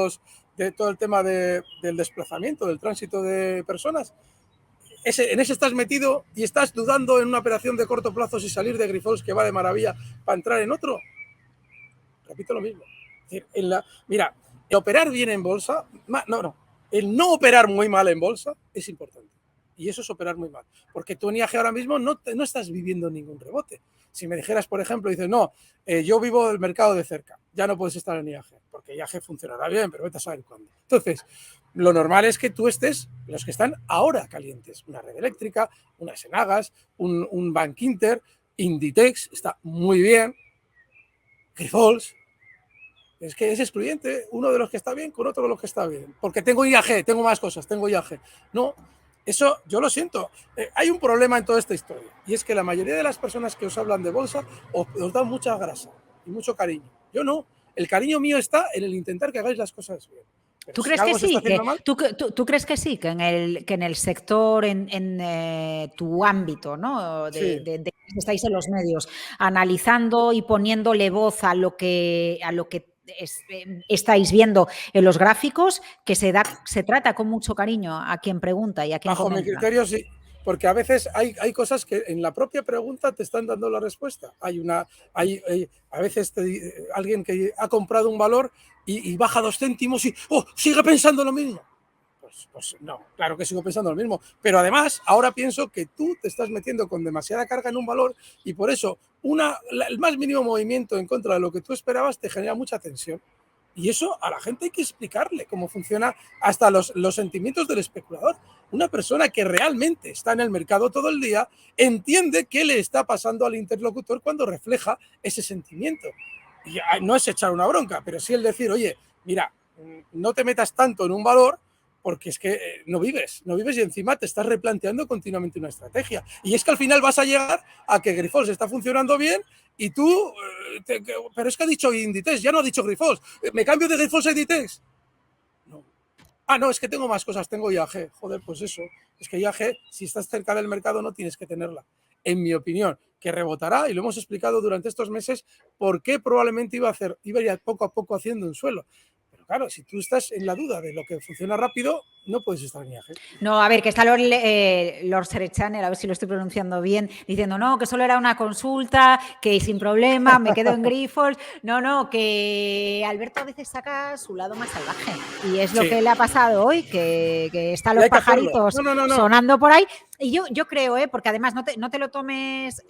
S2: todo el tema del desplazamiento, del tránsito de personas, en ese estás metido y estás dudando en una operación de corto plazo si salir de Grifols que va de maravilla para entrar en otro. Repito lo mismo. Es decir, mira, el operar bien en bolsa, el no operar muy mal en bolsa es importante. Y eso es operar muy mal. Porque tú en IAG ahora mismo no estás viviendo ningún rebote. Si me dijeras, por ejemplo, dices, no, yo vivo el mercado de cerca, ya no puedes estar en IAG, porque IAG funcionará bien, pero vete a saber cuándo. Entonces, lo normal es que tú estés, los que están ahora calientes, una red eléctrica, unas Enagas, un Bank Inter, Inditex, está muy bien, Grifols, es que es excluyente uno de los que está bien con otro de los que está bien. Porque tengo IAG, tengo más cosas, tengo IAG. No, eso yo lo siento. Hay un problema en toda esta historia. Y es que la mayoría de las personas que os hablan de bolsa os dan mucha grasa y mucho cariño. Yo no. El cariño mío está en el intentar que hagáis las cosas bien. Pero
S1: ¿tú
S2: si
S1: crees que
S2: algo se está
S1: sí?
S2: haciendo mal,
S1: ¿Tú crees que sí? Que en el sector, tu ámbito, ¿no?
S2: sí.
S1: Estáis en los medios, analizando y poniéndole voz a lo que estáis viendo en los gráficos, que se trata con mucho cariño a quien pregunta y a quien
S2: Bajo mi
S1: comenta.
S2: criterio, sí. Porque a veces hay cosas que en la propia pregunta te están dando la respuesta. A veces alguien que ha comprado un valor y baja 2 céntimos y sigue pensando lo mismo. Pues no, claro que sigo pensando lo mismo. Pero además, ahora pienso que tú te estás metiendo con demasiada carga en un valor y por eso el más mínimo movimiento en contra de lo que tú esperabas te genera mucha tensión. Y eso a la gente hay que explicarle cómo funciona hasta los sentimientos del especulador. Una persona que realmente está en el mercado todo el día entiende qué le está pasando al interlocutor cuando refleja ese sentimiento. Y no es echar una bronca, pero sí el decir, oye, mira, no te metas tanto en un valor porque es que no vives y encima te estás replanteando continuamente una estrategia. Y es que al final vas a llegar a que Grifols está funcionando bien y tú, pero es que ha dicho Inditex, ya no ha dicho Grifols, ¿me cambio de Grifols a Inditex? No. No, es que tengo más cosas, tengo IAG. Joder, pues eso, es que IAG, si estás cerca del mercado, no tienes que tenerla. En mi opinión, que rebotará, y lo hemos explicado durante estos meses, por qué probablemente iba a ir poco a poco haciendo un suelo. Pero claro, si tú estás en la duda de lo que funciona rápido, no puedes estar en IAG.
S1: No, a ver, que está Lord Search Channel, a ver si lo estoy pronunciando bien, diciendo, no, que solo era una consulta, que sin problema, me quedo en Grifols. No, que Alberto a veces saca su lado más salvaje. Y es lo
S2: Sí.
S1: que le ha pasado hoy, que están
S2: Y
S1: los
S2: hay que hacerlo.
S1: pajaritos
S2: No.
S1: sonando por ahí. Y yo creo, porque además no te lo tomes,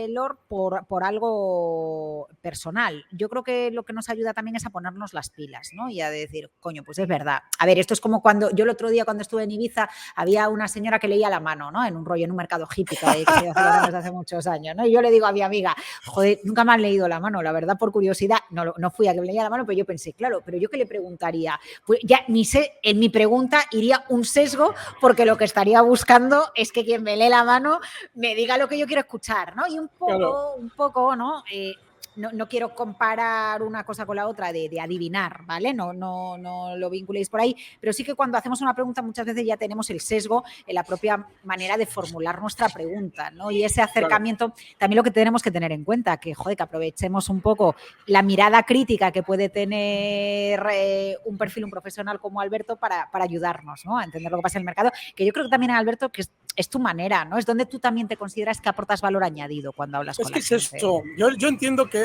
S1: Lord, por algo personal. Yo creo que lo que nos ayuda también es a ponernos las pilas, ¿no? Y a decir, coño, pues es verdad. A ver, esto es como cuando yo el otro día cuando estuve en Ibiza había una señora que leía la mano, ¿no? En un rollo, en un mercado hippie que se iba celebrando desde hace muchos años, ¿no? Y yo le digo a mi amiga, joder, nunca me han leído la mano, la verdad, por curiosidad, no fui a que me leía la mano, pero yo pensé, claro, pero yo qué le preguntaría, pues ya ni sé, en mi pregunta iría un sesgo, porque lo que estaría buscando es que quien me lee la mano me diga lo que yo quiero escuchar, ¿no? Y un poco, ¿no? No quiero comparar una cosa con la otra de adivinar, ¿vale? No lo vinculéis por ahí, pero sí que cuando hacemos una pregunta muchas veces ya tenemos el sesgo en la propia manera de formular nuestra pregunta, ¿no? Y ese acercamiento, también lo que tenemos que tener en cuenta, que, joder, que aprovechemos un poco la mirada crítica que puede tener un perfil, un profesional como Alberto para ayudarnos, ¿no? A entender lo que pasa en el mercado, que yo creo que también, Alberto, que es tu manera, ¿no? Es donde tú también te consideras que aportas valor añadido cuando hablas con la gente.
S2: Es esto. Yo entiendo que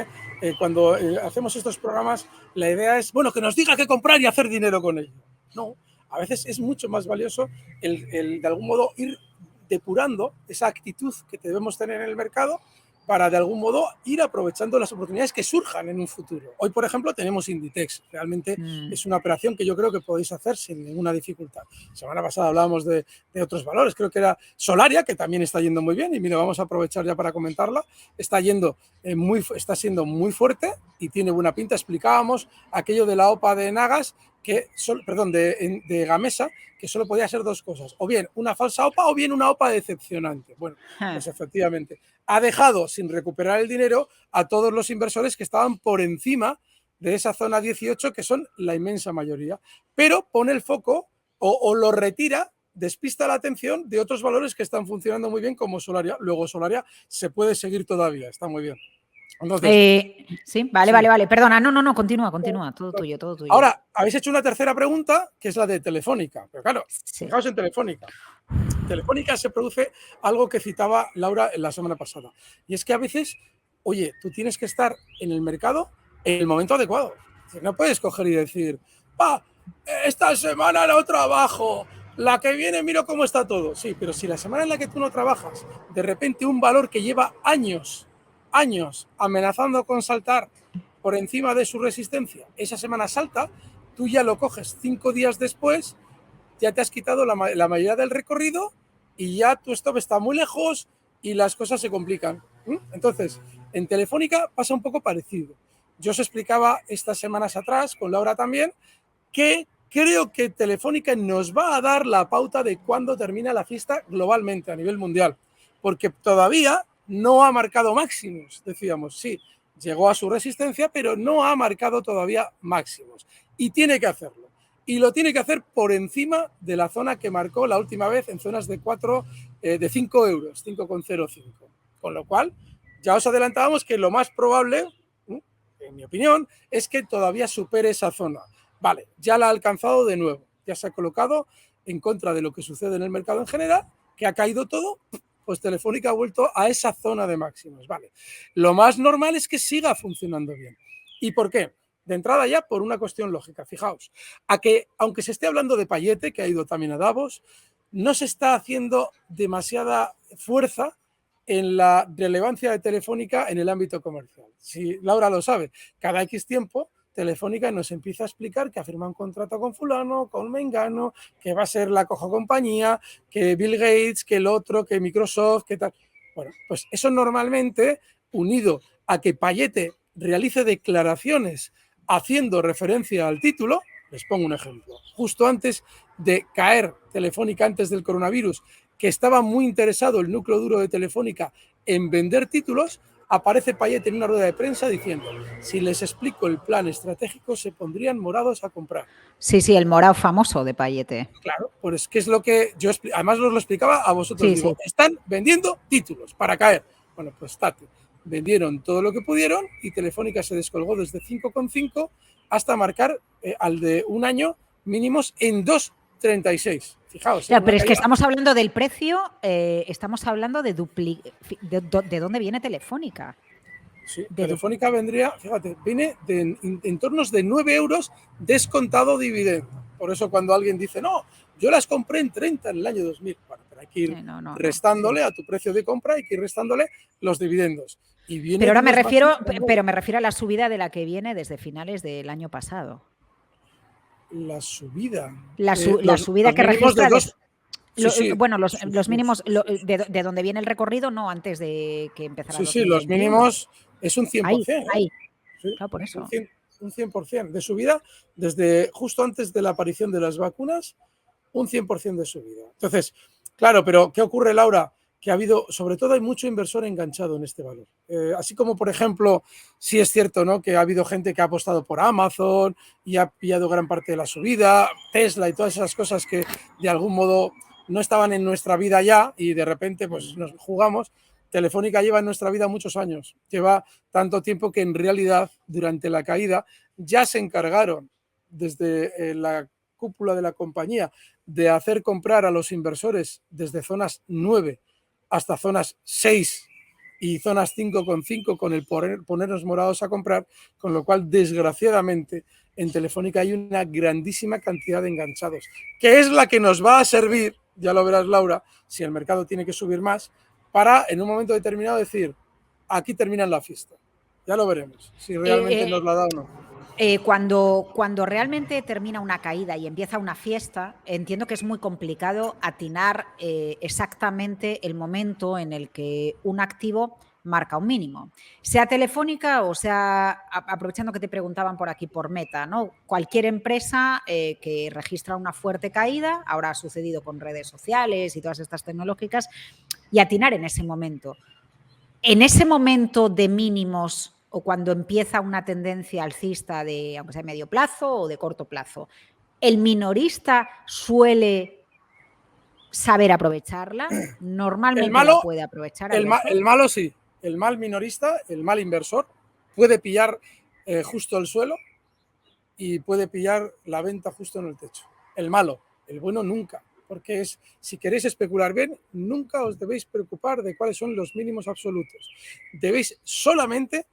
S2: cuando hacemos estos programas, la idea es, bueno, que nos diga qué comprar y hacer dinero con ello. No, a veces es mucho más valioso el de algún modo ir depurando esa actitud que debemos tener en el mercado para de algún modo ir aprovechando las oportunidades que surjan en un futuro. Hoy, por ejemplo, tenemos Inditex. Realmente es una operación que yo creo que podéis hacer sin ninguna dificultad. La semana pasada hablábamos de otros valores. Creo que era Solaria, que también está yendo muy bien. Y mira, vamos a aprovechar ya para comentarla. Está siendo muy fuerte y tiene buena pinta. Explicábamos aquello de la OPA de Nagas, de Gamesa, que solo podía ser dos cosas, o bien una falsa OPA o bien una OPA decepcionante. Bueno, pues efectivamente, ha dejado sin recuperar el dinero a todos los inversores que estaban por encima de esa zona 18, que son la inmensa mayoría, pero pone el foco o lo retira, despista la atención de otros valores que están funcionando muy bien como Solaria. Luego Solaria se puede seguir todavía, está muy bien.
S1: Entonces, sí, vale. Perdona, no, continúa, todo tuyo.
S2: Ahora, habéis hecho una tercera pregunta, que es la de Telefónica. Pero claro,
S1: sí.
S2: Fijaos en Telefónica. Telefónica se produce algo que citaba Laura en la semana pasada. Y es que a veces, oye, tú tienes que estar en el mercado en el momento adecuado. No puedes coger y decir, esta semana no trabajo, la que viene miro cómo está todo. Sí, pero si la semana en la que tú no trabajas, de repente un valor que lleva años amenazando con saltar por encima de su resistencia, esa semana salta, tú ya lo coges 5 días después, ya te has quitado la mayoría del recorrido y ya tu stop está muy lejos y las cosas se complican. Entonces, en Telefónica pasa un poco parecido. Yo os explicaba estas semanas atrás, con Laura también, que creo que Telefónica nos va a dar la pauta de cuándo termina la fiesta globalmente a nivel mundial, porque todavía no ha marcado máximos, decíamos, sí, llegó a su resistencia, pero no ha marcado todavía máximos y tiene que hacerlo. Y lo tiene que hacer por encima de la zona que marcó la última vez en zonas de 5 euros, 5,05. Con lo cual, ya os adelantábamos que lo más probable, en mi opinión, es que todavía supere esa zona. Vale, ya la ha alcanzado de nuevo, ya se ha colocado en contra de lo que sucede en el mercado en general, que ha caído todo, pues Telefónica ha vuelto a esa zona de máximos. Vale, lo más normal es que siga funcionando bien. ¿Y por qué? De entrada ya por una cuestión lógica. Fijaos, a que aunque se esté hablando de Payete, que ha ido también a Davos, no se está haciendo demasiada fuerza en la relevancia de Telefónica en el ámbito comercial. Si Laura lo sabe, cada X tiempo Telefónica nos empieza a explicar que ha firmado un contrato con fulano, con mengano, que va a ser la coja compañía, que Bill Gates, que el otro, que Microsoft, que tal. Bueno, pues eso normalmente, unido a que Payete realice declaraciones haciendo referencia al título, les pongo un ejemplo, justo antes de caer Telefónica, antes del coronavirus, que estaba muy interesado el núcleo duro de Telefónica en vender títulos, aparece Payete en una rueda de prensa diciendo, si les explico el plan estratégico se pondrían morados a comprar.
S1: Sí, el morado famoso de Payete.
S2: Claro, pues que es lo que yo, además os lo explicaba a vosotros, digo, están vendiendo títulos para caer. Bueno, pues estate. Vendieron todo lo que pudieron y Telefónica se descolgó desde 5,5 hasta marcar al de un año mínimos en 2,36. Fijaos.
S1: Claro, pero es que estamos hablando del precio, estamos hablando de dónde viene Telefónica.
S2: Sí, Telefónica vendría, fíjate, viene de entornos de 9 euros descontado dividendo. Por eso cuando alguien dice, no, yo las compré en 30 en el año 2000, bueno, pero hay que ir restándole a tu precio de compra, hay que ir restándole los dividendos. Y viene
S1: pero ahora me refiero a la subida de la que viene desde finales del año pasado.
S2: La subida.
S1: La subida que registra los mínimos de donde viene el recorrido, no antes de que empezara.
S2: Sí, los mínimos es un 100%.
S1: Ahí.
S2: Sí,
S1: claro, por eso.
S2: Un 100% de subida desde justo antes de la aparición de las vacunas, un 100% de subida. Entonces, claro, pero ¿qué ocurre, Laura? Que ha habido, sobre todo hay mucho inversor enganchado en este valor. Así como, por ejemplo, sí es cierto, ¿no?, que ha habido gente que ha apostado por Amazon y ha pillado gran parte de la subida, Tesla y todas esas cosas que de algún modo no estaban en nuestra vida ya y de repente pues nos jugamos. Telefónica lleva en nuestra vida muchos años, lleva tanto tiempo que en realidad durante la caída ya se encargaron desde la cúpula de la compañía de hacer comprar a los inversores desde zonas 9 hasta zonas 6 y zonas 5,5 con el ponernos morados a comprar, con lo cual desgraciadamente en Telefónica hay una grandísima cantidad de enganchados, que es la que nos va a servir, ya lo verás Laura, si el mercado tiene que subir más, para en un momento determinado decir, aquí termina la fiesta. Ya lo veremos, si realmente nos la da o no.
S1: Cuando realmente termina una caída y empieza una fiesta, entiendo que es muy complicado atinar exactamente el momento en el que un activo marca un mínimo. Sea Telefónica o sea, aprovechando que te preguntaban por aquí por Meta, ¿no? Cualquier empresa que registra una fuerte caída, ahora ha sucedido con redes sociales y todas estas tecnológicas, y atinar en ese momento. En ese momento de mínimos o cuando empieza una tendencia alcista de, aunque sea de medio plazo o de corto plazo, el minorista suele saber aprovecharla, normalmente la puede aprovechar, Alberto.
S2: El malo sí, el mal minorista, el mal inversor, puede pillar justo el suelo y puede pillar la venta justo en el techo. El malo, el bueno nunca, porque si queréis especular bien, nunca os debéis preocupar de cuáles son los mínimos absolutos. Debéis solamente,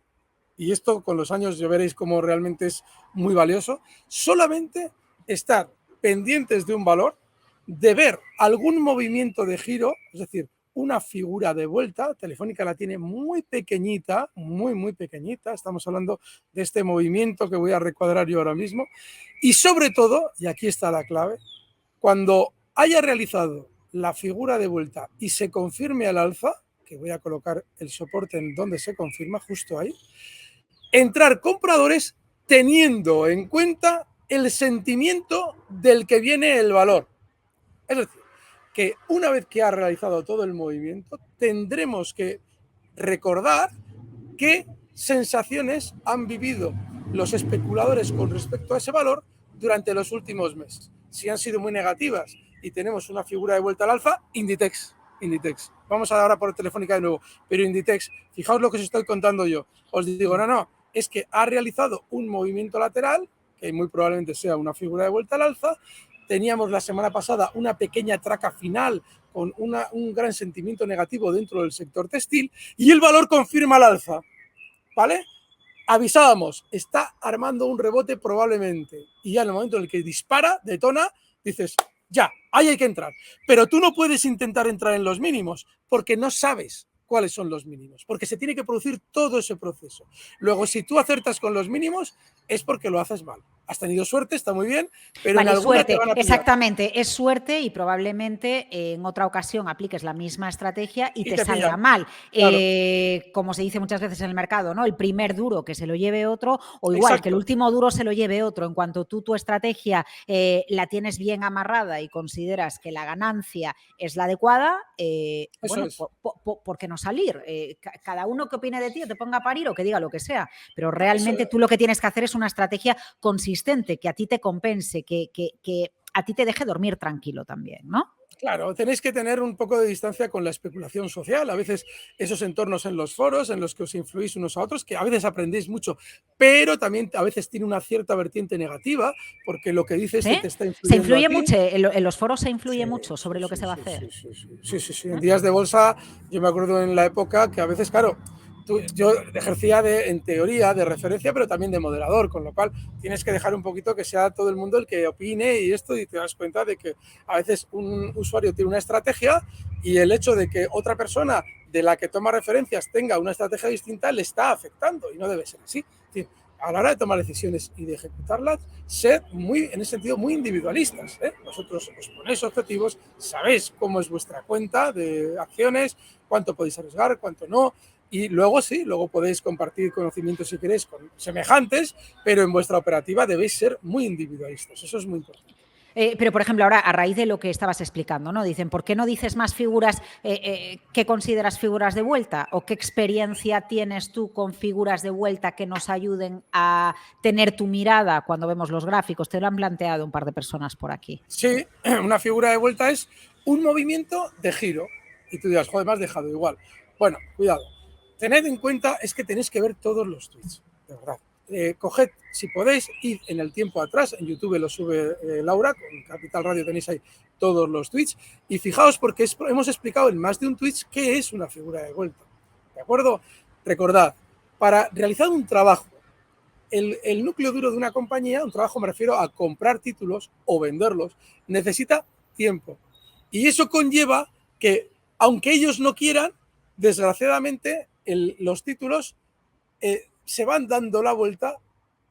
S2: y esto con los años ya veréis cómo realmente es muy valioso, solamente estar pendientes de un valor, de ver algún movimiento de giro, es decir, una figura de vuelta. Telefónica la tiene muy pequeñita, muy pequeñita. Estamos hablando de este movimiento que voy a recuadrar yo ahora mismo. Y sobre todo, y aquí está la clave, cuando haya realizado la figura de vuelta y se confirme al alza, que voy a colocar el soporte en donde se confirma, justo ahí, entrar compradores teniendo en cuenta el sentimiento del que viene el valor. Es decir, que una vez que ha realizado todo el movimiento, tendremos que recordar qué sensaciones han vivido los especuladores con respecto a ese valor durante los últimos meses. Si han sido muy negativas y tenemos una figura de vuelta al alza, Inditex. Vamos ahora por Telefónica de nuevo, pero Inditex, fijaos lo que os estoy contando yo. Os digo, no, es que ha realizado un movimiento lateral, que muy probablemente sea una figura de vuelta al alza. Teníamos la semana pasada una pequeña traca final con un gran sentimiento negativo dentro del sector textil y el valor confirma el alza, ¿vale? Avisábamos, está armando un rebote probablemente y ya en el momento en el que dispara, detona, dices, ya, ahí hay que entrar. Pero tú no puedes intentar entrar en los mínimos porque no sabes cuáles son los mínimos, porque se tiene que producir todo ese proceso. Luego, si tú acertas con los mínimos, es porque lo haces mal. Has tenido suerte, está muy bien, pero
S1: vale,
S2: en alguna
S1: suerte,
S2: te van a pillar.
S1: Exactamente, es suerte y probablemente en otra ocasión apliques la misma estrategia y te salga pillan mal. Claro. Como se dice muchas veces en el mercado, ¿no? El primer duro que se lo lleve otro, o igual Exacto. Que el último duro se lo lleve otro. En cuanto tú tu estrategia la tienes bien amarrada y consideras que la ganancia es la adecuada, bueno, es. ¿Por qué no salir? Cada uno que opine de ti, o te ponga a parir o que diga lo que sea, pero realmente tú lo que tienes que hacer es una estrategia consistente, que a ti te compense, que a ti te deje dormir tranquilo también, ¿no?
S2: Claro, tenéis que tener un poco de distancia con la especulación social. A veces esos entornos en los foros en los que os influís unos a otros, que a veces aprendéis mucho, pero también a veces tiene una cierta vertiente negativa, porque lo que dices
S1: ¿Sí?
S2: te está influyendo.
S1: Se influye mucho, en los foros se influye mucho sobre lo que se va a hacer.
S2: Sí. En días de bolsa, yo me acuerdo en la época que a veces, claro, yo ejercía en teoría de referencia, pero también de moderador, con lo cual tienes que dejar un poquito que sea todo el mundo el que opine y esto, y te das cuenta de que a veces un usuario tiene una estrategia y el hecho de que otra persona de la que toma referencias tenga una estrategia distinta le está afectando y no debe ser así. Es decir, a la hora de tomar decisiones y de ejecutarlas, ser en ese sentido, muy individualistas, ¿eh? Vosotros os ponéis objetivos, sabéis cómo es vuestra cuenta de acciones, cuánto podéis arriesgar, cuánto no. Y luego luego podéis compartir conocimientos si queréis con semejantes, pero en vuestra operativa debéis ser muy individualistas. Eso es muy importante.
S1: Pero, por ejemplo, ahora, a raíz de lo que estabas explicando, ¿no? Dicen, ¿por qué no dices más figuras? ¿Qué consideras figuras de vuelta? ¿O qué experiencia tienes tú con figuras de vuelta que nos ayuden a tener tu mirada cuando vemos los gráficos? Te lo han planteado un par de personas por aquí.
S2: Sí, una figura de vuelta es un movimiento de giro. Y tú dirás, joder, me has dejado igual. Bueno, cuidado. Tened en cuenta es que tenéis que ver todos los tweets, de verdad. Coged, si podéis, id en el tiempo atrás, en YouTube lo sube Laura, con Capital Radio tenéis ahí todos los tweets, y fijaos porque hemos explicado en más de un tweet qué es una figura de vuelta, ¿de acuerdo? Recordad, para realizar un trabajo, el núcleo duro de una compañía, un trabajo me refiero a comprar títulos o venderlos, necesita tiempo, y eso conlleva que, aunque ellos no quieran, desgraciadamente, los títulos se van dando la vuelta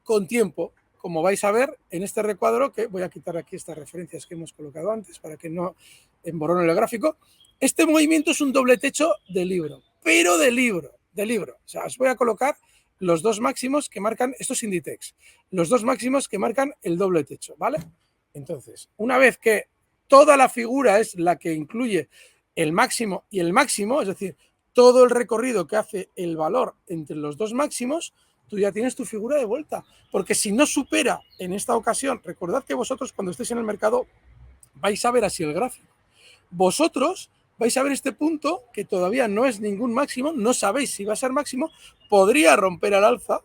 S2: con tiempo, como vais a ver en este recuadro, que voy a quitar aquí estas referencias que hemos colocado antes para que no emborone el gráfico. Este movimiento es un doble techo de libro, pero de libro, de libro. O sea, os voy a colocar los dos máximos que marcan, esto es Inditex, los dos máximos que marcan el doble techo, ¿vale? Entonces, una vez que toda la figura es la que incluye el máximo y el máximo, es decir, todo el recorrido que hace el valor entre los dos máximos, tú ya tienes tu figura de vuelta. Porque si no supera en esta ocasión, recordad que vosotros cuando estéis en el mercado vais a ver así el gráfico. Vosotros vais a ver este punto que todavía no es ningún máximo, no sabéis si va a ser máximo, podría romper al alza,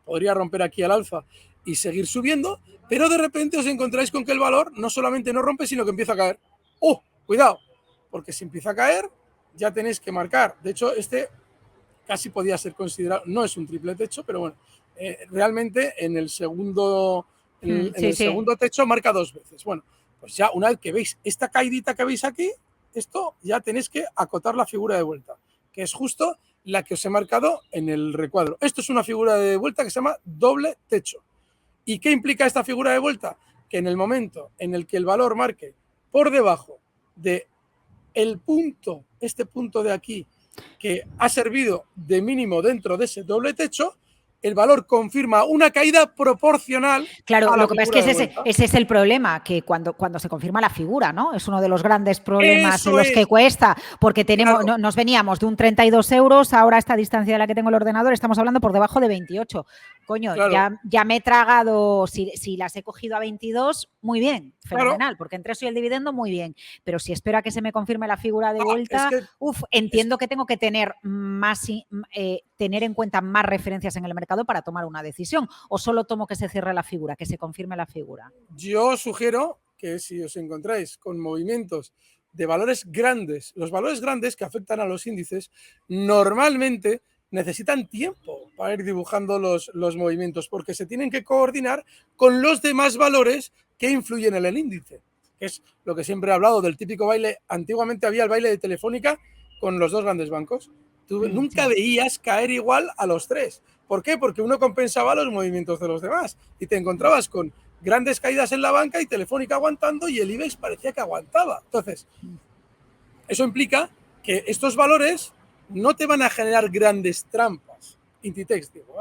S2: podría romper aquí al alza y seguir subiendo, pero de repente os encontráis con que el valor no solamente no rompe, sino que empieza a caer. ¡Oh! Cuidado, porque si empieza a caer, ya tenéis que marcar. De hecho, este casi podía ser considerado, no es un triple techo, pero bueno, realmente en el segundo, segundo techo marca dos veces. Bueno, pues ya una vez que veis esta caidita que veis aquí, esto ya tenéis que acotar la figura de vuelta, que es justo la que os he marcado en el recuadro. Esto es una figura de vuelta que se llama doble techo. ¿Y qué implica esta figura de vuelta? Que en el momento en el que el valor marque por debajo de el punto, este punto de aquí, que ha servido de mínimo dentro de ese doble techo, el valor confirma una caída proporcional.
S1: Claro,
S2: a la
S1: lo que pasa es que ese es el problema, que cuando se confirma la figura, ¿no? Es uno de los grandes problemas
S2: Eso
S1: en los que cuesta, porque tenemos,
S2: claro.
S1: nos veníamos de un 32 euros, ahora a esta distancia de la que tengo el ordenador estamos hablando por debajo de 28. Coño,
S2: Claro.
S1: ya me he tragado, si las he cogido a 22, muy bien, fenomenal,
S2: Claro.
S1: porque entre eso y el dividendo, muy bien. Pero si espero a que se me confirme la figura de vuelta,
S2: es que,
S1: entiendo que tengo que tener tener en cuenta más referencias en el mercado para tomar una decisión, o solo tomo que se cierre la figura, que se confirme la figura.
S2: Yo sugiero que si os encontráis con movimientos de valores grandes, los valores grandes que afectan a los índices, normalmente necesitan tiempo para ir dibujando los movimientos, porque se tienen que coordinar con los demás valores que influyen en el índice, que es lo que siempre he hablado del típico baile. Antiguamente había el baile de Telefónica con los dos grandes bancos. Tú nunca veías caer igual a los tres. ¿Por qué? Porque uno compensaba los movimientos de los demás y te encontrabas con grandes caídas en la banca y Telefónica aguantando y el IBEX parecía que aguantaba. Entonces, eso implica que estos valores no te van a generar grandes trampas. Inditex, digo,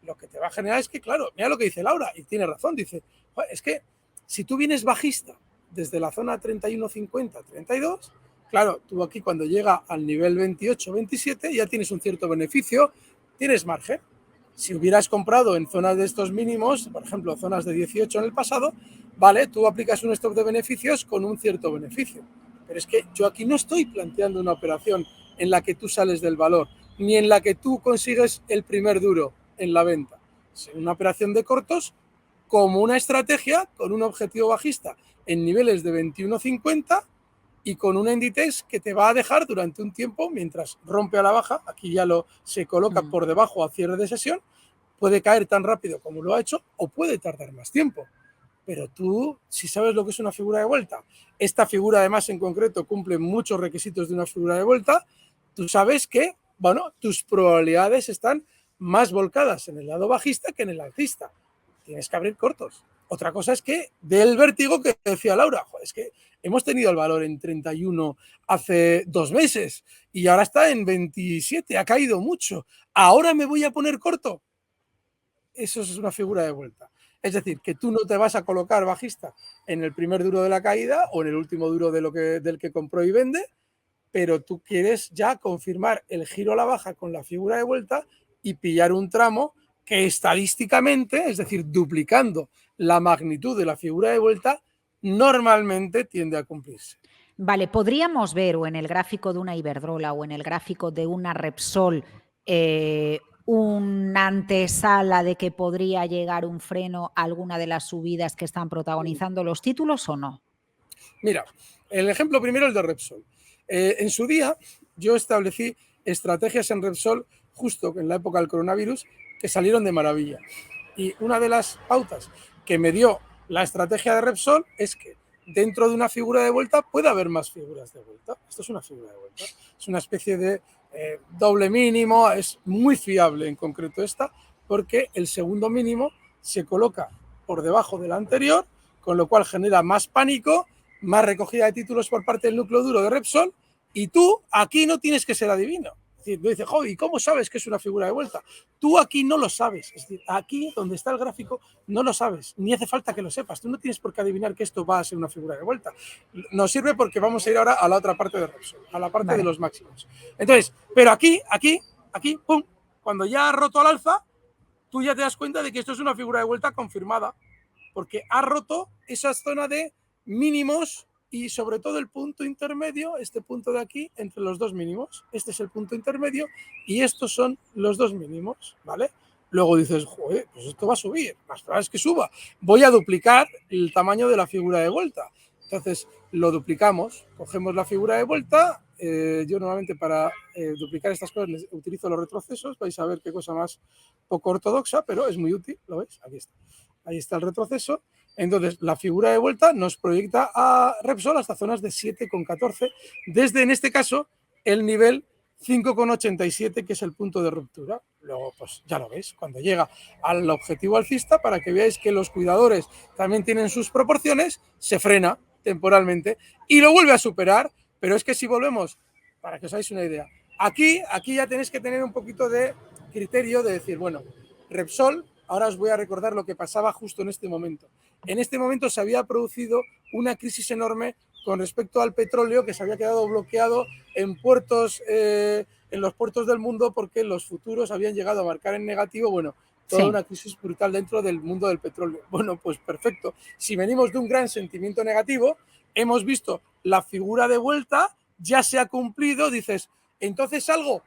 S2: lo que te va a generar es que, claro, mira lo que dice Laura, y tiene razón, dice, es que si tú vienes bajista desde la zona 31,50, 32, claro, tú aquí cuando llega al nivel 28, 27 ya tienes un cierto beneficio, tienes margen. Si hubieras comprado en zonas de estos mínimos, por ejemplo, zonas de 18 en el pasado, vale, tú aplicas un stop de beneficios con un cierto beneficio. Pero es que yo aquí no estoy planteando una operación en la que tú sales del valor, ni en la que tú consigues el primer duro en la venta. Es una operación de cortos como una estrategia con un objetivo bajista en niveles de 21,50 y con una Inditex que te va a dejar durante un tiempo mientras rompe a la baja, aquí ya se coloca por debajo a cierre de sesión, puede caer tan rápido como lo ha hecho o puede tardar más tiempo. Pero tú, si sabes lo que es una figura de vuelta, esta figura además en concreto cumple muchos requisitos de una figura de vuelta, tú sabes que, bueno, tus probabilidades están más volcadas en el lado bajista que en el alcista. Tienes que abrir cortos. Otra cosa es que del vértigo que decía Laura, es que hemos tenido el valor en 31 hace 2 meses y ahora está en 27, ha caído mucho. ¿Ahora me voy a poner corto? Eso es una figura de vuelta. Es decir, que tú no te vas a colocar bajista en el primer duro de la caída o en el último duro del que compró y vende, pero tú quieres ya confirmar el giro a la baja con la figura de vuelta y pillar un tramo que estadísticamente, es decir, duplicando la magnitud de la figura de vuelta, normalmente tiende a cumplirse.
S1: Vale, podríamos ver o en el gráfico de una Iberdrola o en el gráfico de una Repsol una antesala de que podría llegar un freno a alguna de las subidas que están protagonizando los títulos o no?
S2: Mira, el ejemplo primero, el de Repsol. En su día yo establecí estrategias en Repsol justo en la época del coronavirus que salieron de maravilla. Y una de las pautas que me dio la estrategia de Repsol es que dentro de una figura de vuelta puede haber más figuras de vuelta. Esto es una figura de vuelta. Es una especie de doble mínimo, es muy fiable en concreto esta, porque el segundo mínimo se coloca por debajo del anterior, con lo cual genera más pánico, más recogida de títulos por parte del núcleo duro de Repsol, y tú aquí no tienes que ser adivino. decir, tú dices, joder, ¿y cómo sabes que es una figura de vuelta? Tú aquí no lo sabes. Es decir, aquí donde está el gráfico no lo sabes, ni hace falta que lo sepas. Tú no tienes por qué adivinar que esto va a ser una figura de vuelta. Nos sirve porque vamos a ir ahora a la otra parte de Repsol, a la parte de los máximos. Entonces, pero aquí, pum, cuando ya ha roto al alza, tú ya te das cuenta de que esto es una figura de vuelta confirmada, porque ha roto esa zona de mínimos y sobre todo el punto intermedio, este punto de aquí, entre los dos mínimos. Este es el punto intermedio y estos son los dos mínimos, ¿vale? Luego dices, joder, pues esto va a subir, más probable es que suba. Voy a duplicar el tamaño de la figura de vuelta. Entonces lo duplicamos, cogemos la figura de vuelta. Yo normalmente para duplicar estas cosas utilizo los retrocesos. Vais a ver qué cosa más poco ortodoxa, pero es muy útil, ¿lo veis? Aquí está. Ahí está el retroceso. Entonces, la figura de vuelta nos proyecta a Repsol hasta zonas de 7,14, desde, en este caso, el nivel 5,87, que es el punto de ruptura. Luego, pues ya lo veis, cuando llega al objetivo alcista, para que veáis que los cuidadores también tienen sus proporciones, se frena temporalmente y lo vuelve a superar. Pero es que si volvemos, para que os hagáis una idea, aquí ya tenéis que tener un poquito de criterio de decir, bueno, Repsol, ahora os voy a recordar lo que pasaba justo en este momento. En este momento se había producido una crisis enorme con respecto al petróleo, que se había quedado bloqueado en puertos, en los puertos del mundo, porque los futuros habían llegado a marcar en negativo, bueno, toda una crisis brutal dentro del mundo del petróleo. Bueno, pues perfecto. Si venimos de un gran sentimiento negativo, hemos visto la figura de vuelta, ya se ha cumplido, dices, entonces algo,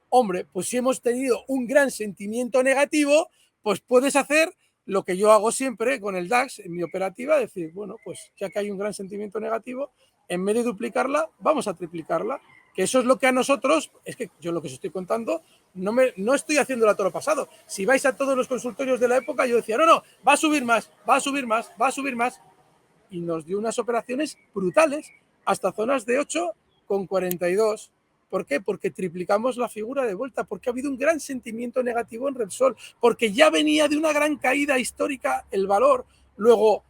S2: hombre, pues si hemos tenido un gran sentimiento negativo, pues puedes hacer lo que yo hago siempre con el DAX en mi operativa, decir, bueno, pues ya que hay un gran sentimiento negativo, en vez de duplicarla, vamos a triplicarla, que eso es lo que a nosotros, es que yo lo que os estoy contando, no estoy haciéndolo a toro pasado. Si vais a todos los consultorios de la época, yo decía, no, va a subir más, va a subir más, va a subir más, y nos dio unas operaciones brutales, hasta zonas de 8,42. ¿Por qué? Porque triplicamos la figura de vuelta, porque ha habido un gran sentimiento negativo en Repsol, porque ya venía de una gran caída histórica el valor. Luego,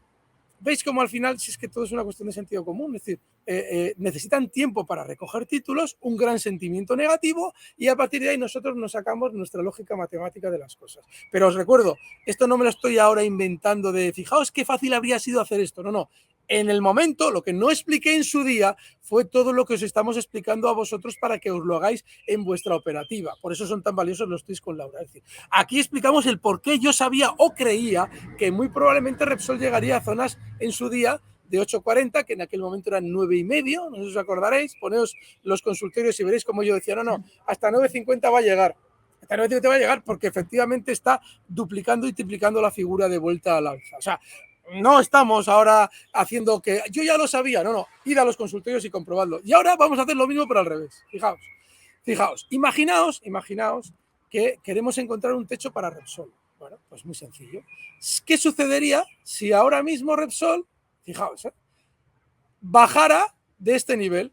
S2: veis cómo al final, si es que todo es una cuestión de sentido común, es decir, necesitan tiempo para recoger títulos, un gran sentimiento negativo y a partir de ahí nosotros nos sacamos nuestra lógica matemática de las cosas. Pero os recuerdo, esto no me lo estoy ahora inventando de, fijaos qué fácil habría sido hacer esto, no. En el momento, lo que no expliqué en su día fue todo lo que os estamos explicando a vosotros para que os lo hagáis en vuestra operativa. Por eso son tan valiosos los tweets con Laura. Es decir, aquí explicamos el por qué yo sabía o creía que muy probablemente Repsol llegaría a zonas en su día de 8,40, que en aquel momento eran 9,5, no sé si os acordaréis, poneos los consultorios y veréis como yo decía, no, hasta 9,50 va a llegar. Hasta 9,50 va a llegar porque efectivamente está duplicando y triplicando la figura de vuelta al alza. O sea, no estamos ahora haciendo que yo ya lo sabía, no, id a los consultorios y comprobadlo. Y ahora vamos a hacer lo mismo pero al revés. Fijaos, imaginaos que queremos encontrar un techo para Repsol. Bueno, pues muy sencillo. ¿Qué sucedería si ahora mismo Repsol, fijaos, bajara de este nivel?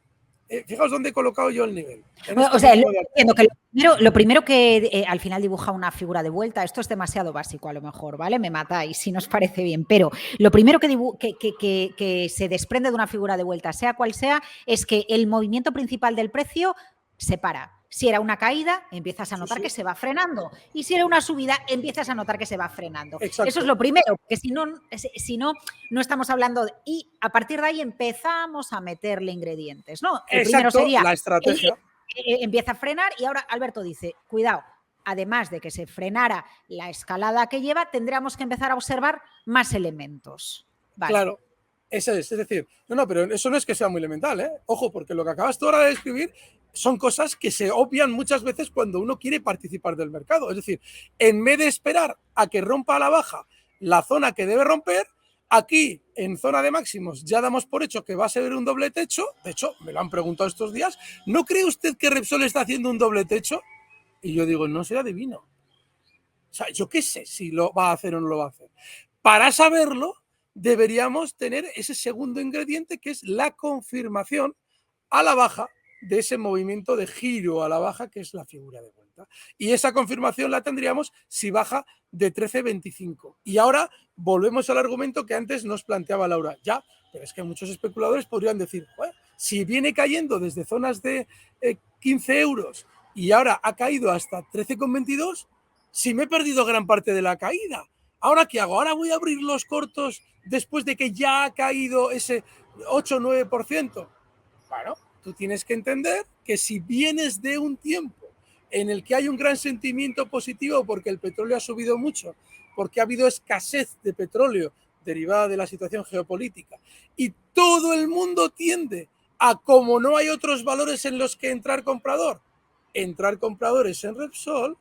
S2: Fijaos dónde he colocado yo el nivel.
S1: O sea, entiendo que lo primero que al final dibuja una figura de vuelta, esto es demasiado básico a lo mejor, ¿vale? Me matáis si no os parece bien, pero lo primero que se desprende de una figura de vuelta, sea cual sea, es que el movimiento principal del precio se para. Si era una caída, empiezas a notar que se va frenando. Y si era una subida, empiezas a notar que se va frenando. Exacto. Eso es lo primero, porque si no, no estamos hablando y a partir de ahí empezamos a meterle ingredientes, ¿no? El primero sería
S2: la estrategia.
S1: Empieza a frenar y ahora Alberto dice, cuidado, además de que se frenara la escalada que lleva, tendríamos que empezar a observar más elementos.
S2: Vale. Claro. Eso es decir, pero eso no es que sea muy elemental, ¿eh? Ojo, porque lo que acabas tú ahora de describir son cosas que se obvian muchas veces cuando uno quiere participar del mercado. Es decir, en vez de esperar a que rompa a la baja la zona que debe romper, aquí en zona de máximos ya damos por hecho que va a ser un doble techo. De hecho, me lo han preguntado estos días. ¿No cree usted que Repsol está haciendo un doble techo? Y yo digo, no sea adivino. O sea, yo qué sé si lo va a hacer o no lo va a hacer. Para saberlo, deberíamos tener ese segundo ingrediente que es la confirmación a la baja de ese movimiento de giro a la baja que es la figura de vuelta. Y esa confirmación la tendríamos si baja de 13,25. Y ahora volvemos al argumento que antes nos planteaba Laura. Ya, pero es que muchos especuladores podrían decir, bueno, si viene cayendo desde zonas de 15 euros y ahora ha caído hasta 13,22, si me he perdido gran parte de la caída. ¿Ahora qué hago? ¿Ahora voy a abrir los cortos después de que ya ha caído ese 8 o 9%? Bueno, tú tienes que entender que si vienes de un tiempo en el que hay un gran sentimiento positivo porque el petróleo ha subido mucho, porque ha habido escasez de petróleo derivada de la situación geopolítica, y todo el mundo tiende a, como no hay otros valores en los que entrar compradores en Repsol,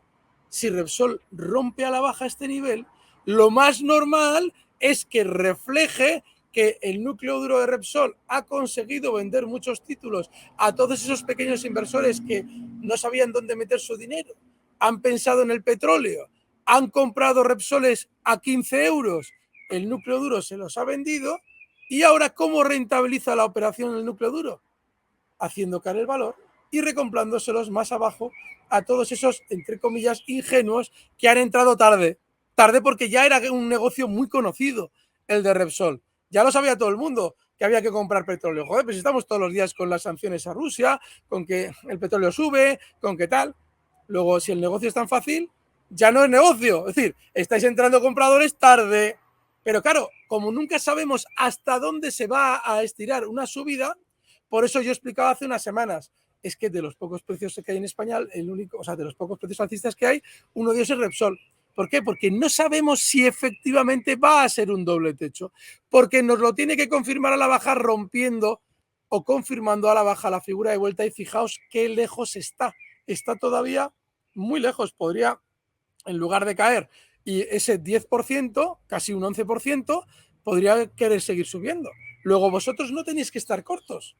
S2: si Repsol rompe a la baja este nivel, lo más normal es que refleje que el núcleo duro de Repsol ha conseguido vender muchos títulos a todos esos pequeños inversores que no sabían dónde meter su dinero, han pensado en el petróleo, han comprado Repsoles a 15 euros, el núcleo duro se los ha vendido, y ahora ¿cómo rentabiliza la operación el núcleo duro? Haciendo caer el valor y recomprándoselos más abajo a todos esos, entre comillas, ingenuos que han entrado tarde. Tarde porque ya era un negocio muy conocido, el de Repsol. Ya lo sabía todo el mundo que había que comprar petróleo. Joder, pues estamos todos los días con las sanciones a Rusia, con que el petróleo sube, con que tal. Luego, si el negocio es tan fácil, ya no es negocio. Es decir, estáis entrando compradores tarde. Pero claro, como nunca sabemos hasta dónde se va a estirar una subida, por eso yo explicaba hace unas semanas, es que de los pocos precios que hay en España, el único, o sea, de los pocos precios alcistas que hay, uno de ellos es Repsol. ¿Por qué? Porque no sabemos si efectivamente va a ser un doble techo, porque nos lo tiene que confirmar a la baja rompiendo o confirmando a la baja la figura de vuelta, y fijaos qué lejos está. Está todavía muy lejos, podría, en lugar de caer y ese 10%, casi un 11%, podría querer seguir subiendo. Luego vosotros no tenéis que estar cortos.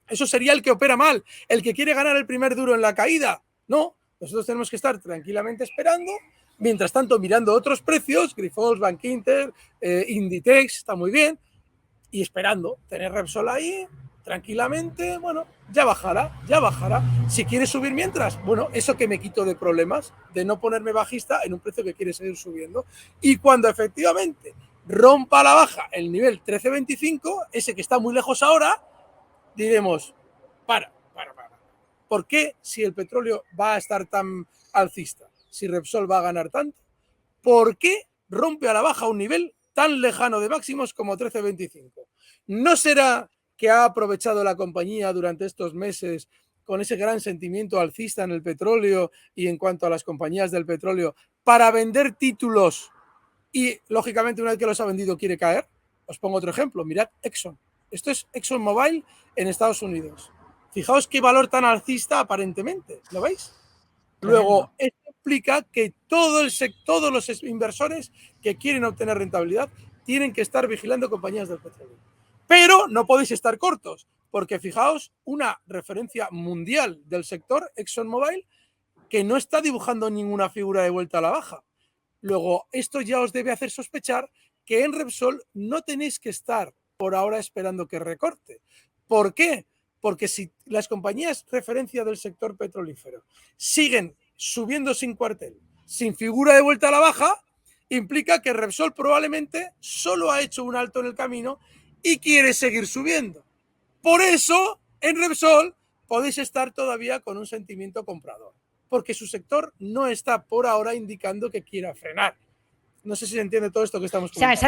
S2: Eso sería el que opera mal, el que quiere ganar el primer duro en la caída. No, nosotros tenemos que estar tranquilamente esperando, mientras tanto mirando otros precios, Grifols, Bankinter, Inditex, está muy bien, y esperando, tener Repsol ahí, tranquilamente, bueno, ya bajará, ya bajará. Si quiere subir mientras, bueno, eso que me quito de problemas, de no ponerme bajista en un precio que quiere seguir subiendo. Y cuando efectivamente rompa a la baja el nivel 13.25, ese que está muy lejos ahora, diremos, para. ¿Por qué si el petróleo va a estar tan alcista? Si Repsol va a ganar tanto, ¿por qué rompe a la baja un nivel tan lejano de máximos como 13.25? ¿No será que ha aprovechado la compañía durante estos meses con ese gran sentimiento alcista en el petróleo y en cuanto a las compañías del petróleo para vender títulos y, lógicamente, una vez que los ha vendido quiere caer? Os pongo otro ejemplo, mirad Exxon. Esto es ExxonMobil en Estados Unidos. Fijaos qué valor tan alcista aparentemente, ¿lo veis? Luego, esto implica que todos los inversores que quieren obtener rentabilidad tienen que estar vigilando compañías del petróleo. Pero no podéis estar cortos, porque fijaos, una referencia mundial del sector, ExxonMobil, que no está dibujando ninguna figura de vuelta a la baja. Luego, esto ya os debe hacer sospechar que en Repsol no tenéis que estar por ahora esperando que recorte. ¿Por qué? Porque si las compañías referencia del sector petrolífero siguen subiendo sin cuartel, sin figura de vuelta a la baja, implica que Repsol probablemente solo ha hecho un alto en el camino y quiere seguir subiendo. Por eso, en Repsol podéis estar todavía con un sentimiento comprador, porque su sector no está por ahora indicando que quiera frenar. No sé si se entiende todo esto que estamos comentando.
S1: Se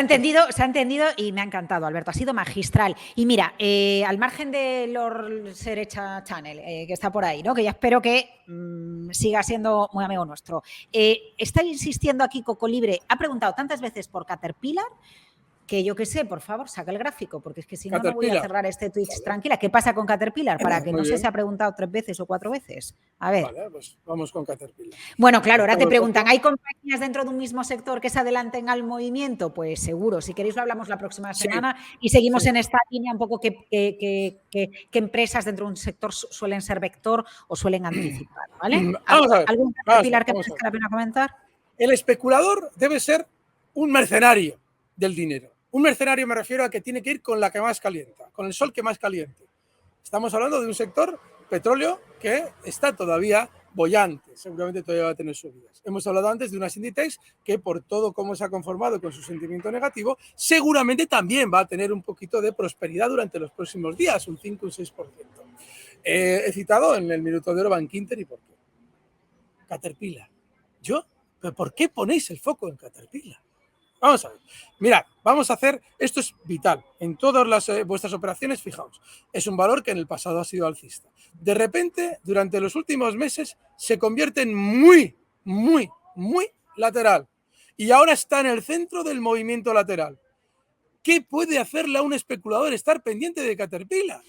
S1: ha entendido y me ha encantado, Alberto. Ha sido magistral. Y mira, al margen de Lord Serecha Channel, que está por ahí, ¿no? Que ya espero que siga siendo muy amigo nuestro. Está insistiendo aquí Coco Libre. Ha preguntado tantas veces por Caterpillar que yo qué sé, por favor, saca el gráfico, porque es que si no, no voy a cerrar este Twitch vale. Tranquila. ¿Qué pasa con Caterpillar? Para que no se ha preguntado 3 veces o 4 veces. A ver.
S2: Vale, pues vamos con Caterpillar.
S1: Bueno, claro, ahora te preguntan, ¿hay compañías dentro de un mismo sector que se adelanten al movimiento? Pues seguro. Si queréis lo hablamos la próxima semana y seguimos en esta línea un poco qué empresas dentro de un sector suelen ser vector o suelen anticipar, ¿vale?
S2: Vamos a ver.
S1: ¿Algún Caterpillar que merezca la pena comentar?
S2: El especulador debe ser un mercenario del dinero. Un mercenario me refiero a que tiene que ir con la que más calienta, con el sol que más caliente. Estamos hablando de un sector petróleo que está todavía bollante, seguramente todavía va a tener subidas. Hemos hablado antes de unas Inditex que, por todo cómo se ha conformado con su sentimiento negativo, seguramente también va a tener un poquito de prosperidad durante los próximos días, un 5 o un 6%. He citado en el Minuto de Oro Bankinter y por qué. Caterpillar. ¿Yo? ¿Pero por qué ponéis el foco en Caterpillar? Vamos a ver. Mirad, vamos a hacer, esto es vital. En todas vuestras operaciones, fijaos, es un valor que en el pasado ha sido alcista. De repente, durante los últimos meses, se convierte en muy lateral. Y ahora está en el centro del movimiento lateral. ¿Qué puede hacerle a un especulador estar pendiente de Caterpillar?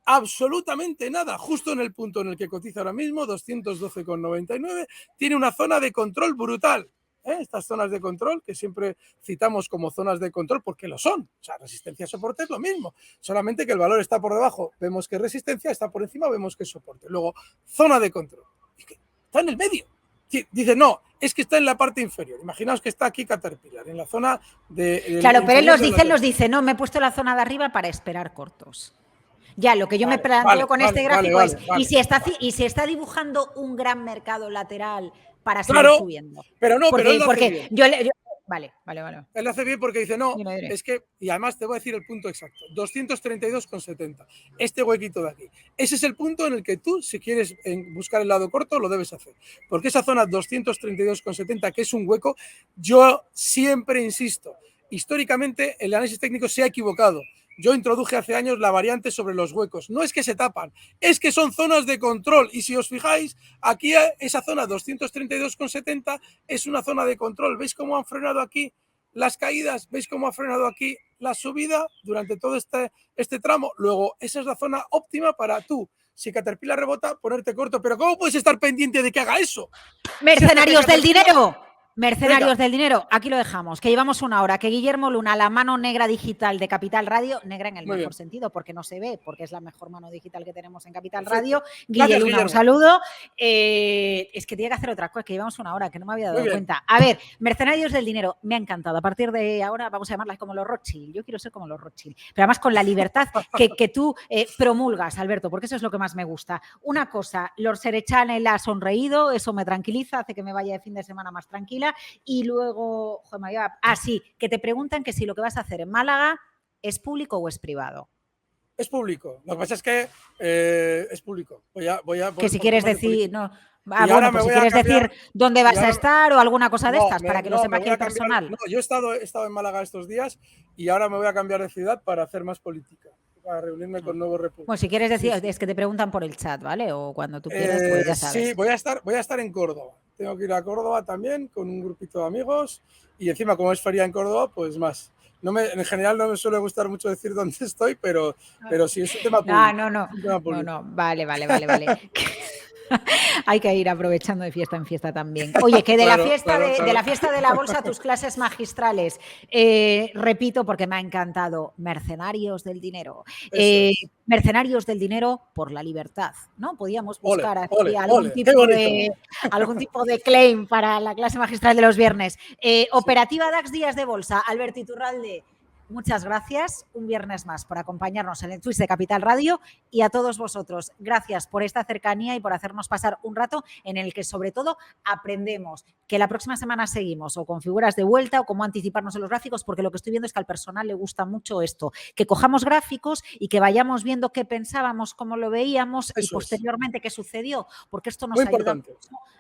S2: Absolutamente nada. Justo en el punto en el que cotiza ahora mismo, 212,99, tiene una zona de control brutal. Estas zonas de control que siempre citamos como zonas de control porque lo son. O sea, resistencia, soporte es lo mismo. Solamente que el valor está por debajo, vemos que es resistencia, está por encima, vemos que es soporte. Luego, zona de control. Está en el medio. Dice, no, es que está en la parte inferior. Imaginaos que está aquí Caterpillar, en la zona de...
S1: Claro, pero él nos dice, no, me he puesto la zona de arriba para esperar cortos. Ya, lo que yo me planteo con este gráfico es, ¿y si está dibujando un gran mercado lateral para seguir subiendo?
S2: Pero no,
S1: porque,
S2: pero él lo
S1: porque
S2: hace bien.
S1: Vale.
S2: Él lo hace bien porque dice, no,
S1: Dime.
S2: es que, y además te voy a decir el punto exacto, 232,70, este huequito de aquí. Ese es el punto en el que tú, si quieres buscar el lado corto, lo debes hacer. Porque esa zona 232,70, que es un hueco, yo siempre insisto, históricamente el análisis técnico se ha equivocado. Yo introduje hace años la variante sobre los huecos. No es que se tapan, es que son zonas de control. Y si os fijáis, aquí esa zona 232,70 es una zona de control. ¿Veis cómo han frenado aquí las caídas? ¿Veis cómo ha frenado aquí la subida durante todo este tramo? Luego, esa es la zona óptima para tú, si Caterpillar rebota, ponerte corto. Pero ¿cómo puedes estar pendiente de que haga eso?
S1: ¡Mercenarios del dinero! Mercenarios del dinero, aquí lo dejamos, que llevamos una hora, que Guillermo Luna, la mano negra digital de Capital Radio, negra en el mejor sentido, porque no se ve, porque es la mejor mano digital que tenemos en Capital Radio. Guillermo Luna, un saludo. Es que tiene que hacer otra cosa, que llevamos una hora, que no me había dado cuenta. A ver, Mercenarios del dinero, me ha encantado. A partir de ahora vamos a llamarlas como los Rothschild. Yo quiero ser como los Rothschild, pero además con la libertad que tú promulgas, Alberto, porque eso es lo que más me gusta. Una cosa, Lord Serechane ha sonreído, eso me tranquiliza, hace que me vaya de fin de semana más tranquila. Y luego, que te preguntan que si lo que vas a hacer en Málaga es público o es privado.
S2: Es público. Lo que pasa es que es público.
S1: Que si quieres decir, no. Si quieres decir dónde vas a estar o alguna cosa de estas, para que lo sepa aquí el personal.
S2: No, yo he estado en Málaga estos días y ahora me voy a cambiar de ciudad para hacer más política, para reunirme con nuevos repúblicos.
S1: Bueno, si quieres decir, es que te preguntan por el chat, ¿vale? O cuando tú quieras, pues ya sabes.
S2: Sí, voy a estar en Córdoba. Tengo que ir a Córdoba también con un grupito de amigos y encima como es feria en Córdoba, pues más. En general no me suele gustar mucho decir dónde estoy, pero sí es un tema público.
S1: No, vale. Hay que ir aprovechando de fiesta en fiesta también. Oye, que de la fiesta de la bolsa, tus clases magistrales, repito porque me ha encantado, mercenarios del dinero. Mercenarios del dinero por la libertad, ¿no? Podíamos buscar aquí algún tipo de claim para la clase magistral de los viernes. Operativa DAX Días de Bolsa, Alberto Iturralde. Muchas gracias un viernes más por acompañarnos en el Twitch de Capital Radio y a todos vosotros, gracias por esta cercanía y por hacernos pasar un rato en el que sobre todo aprendemos, que la próxima semana seguimos o con figuras de vuelta o cómo anticiparnos en los gráficos, porque lo que estoy viendo es que al personal le gusta mucho esto, que cojamos gráficos y que vayamos viendo qué pensábamos, cómo lo veíamos y posteriormente qué sucedió, porque esto nos ayuda mucho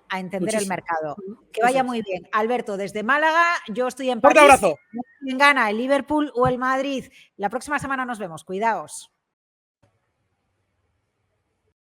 S1: a entender el mercado. Que vaya muy bien. Alberto, desde Málaga, yo estoy en París.
S2: ¡Fuerte abrazo!
S1: ¿Quién gana, el Liverpool o el Madrid? La próxima semana nos vemos. Cuidaos.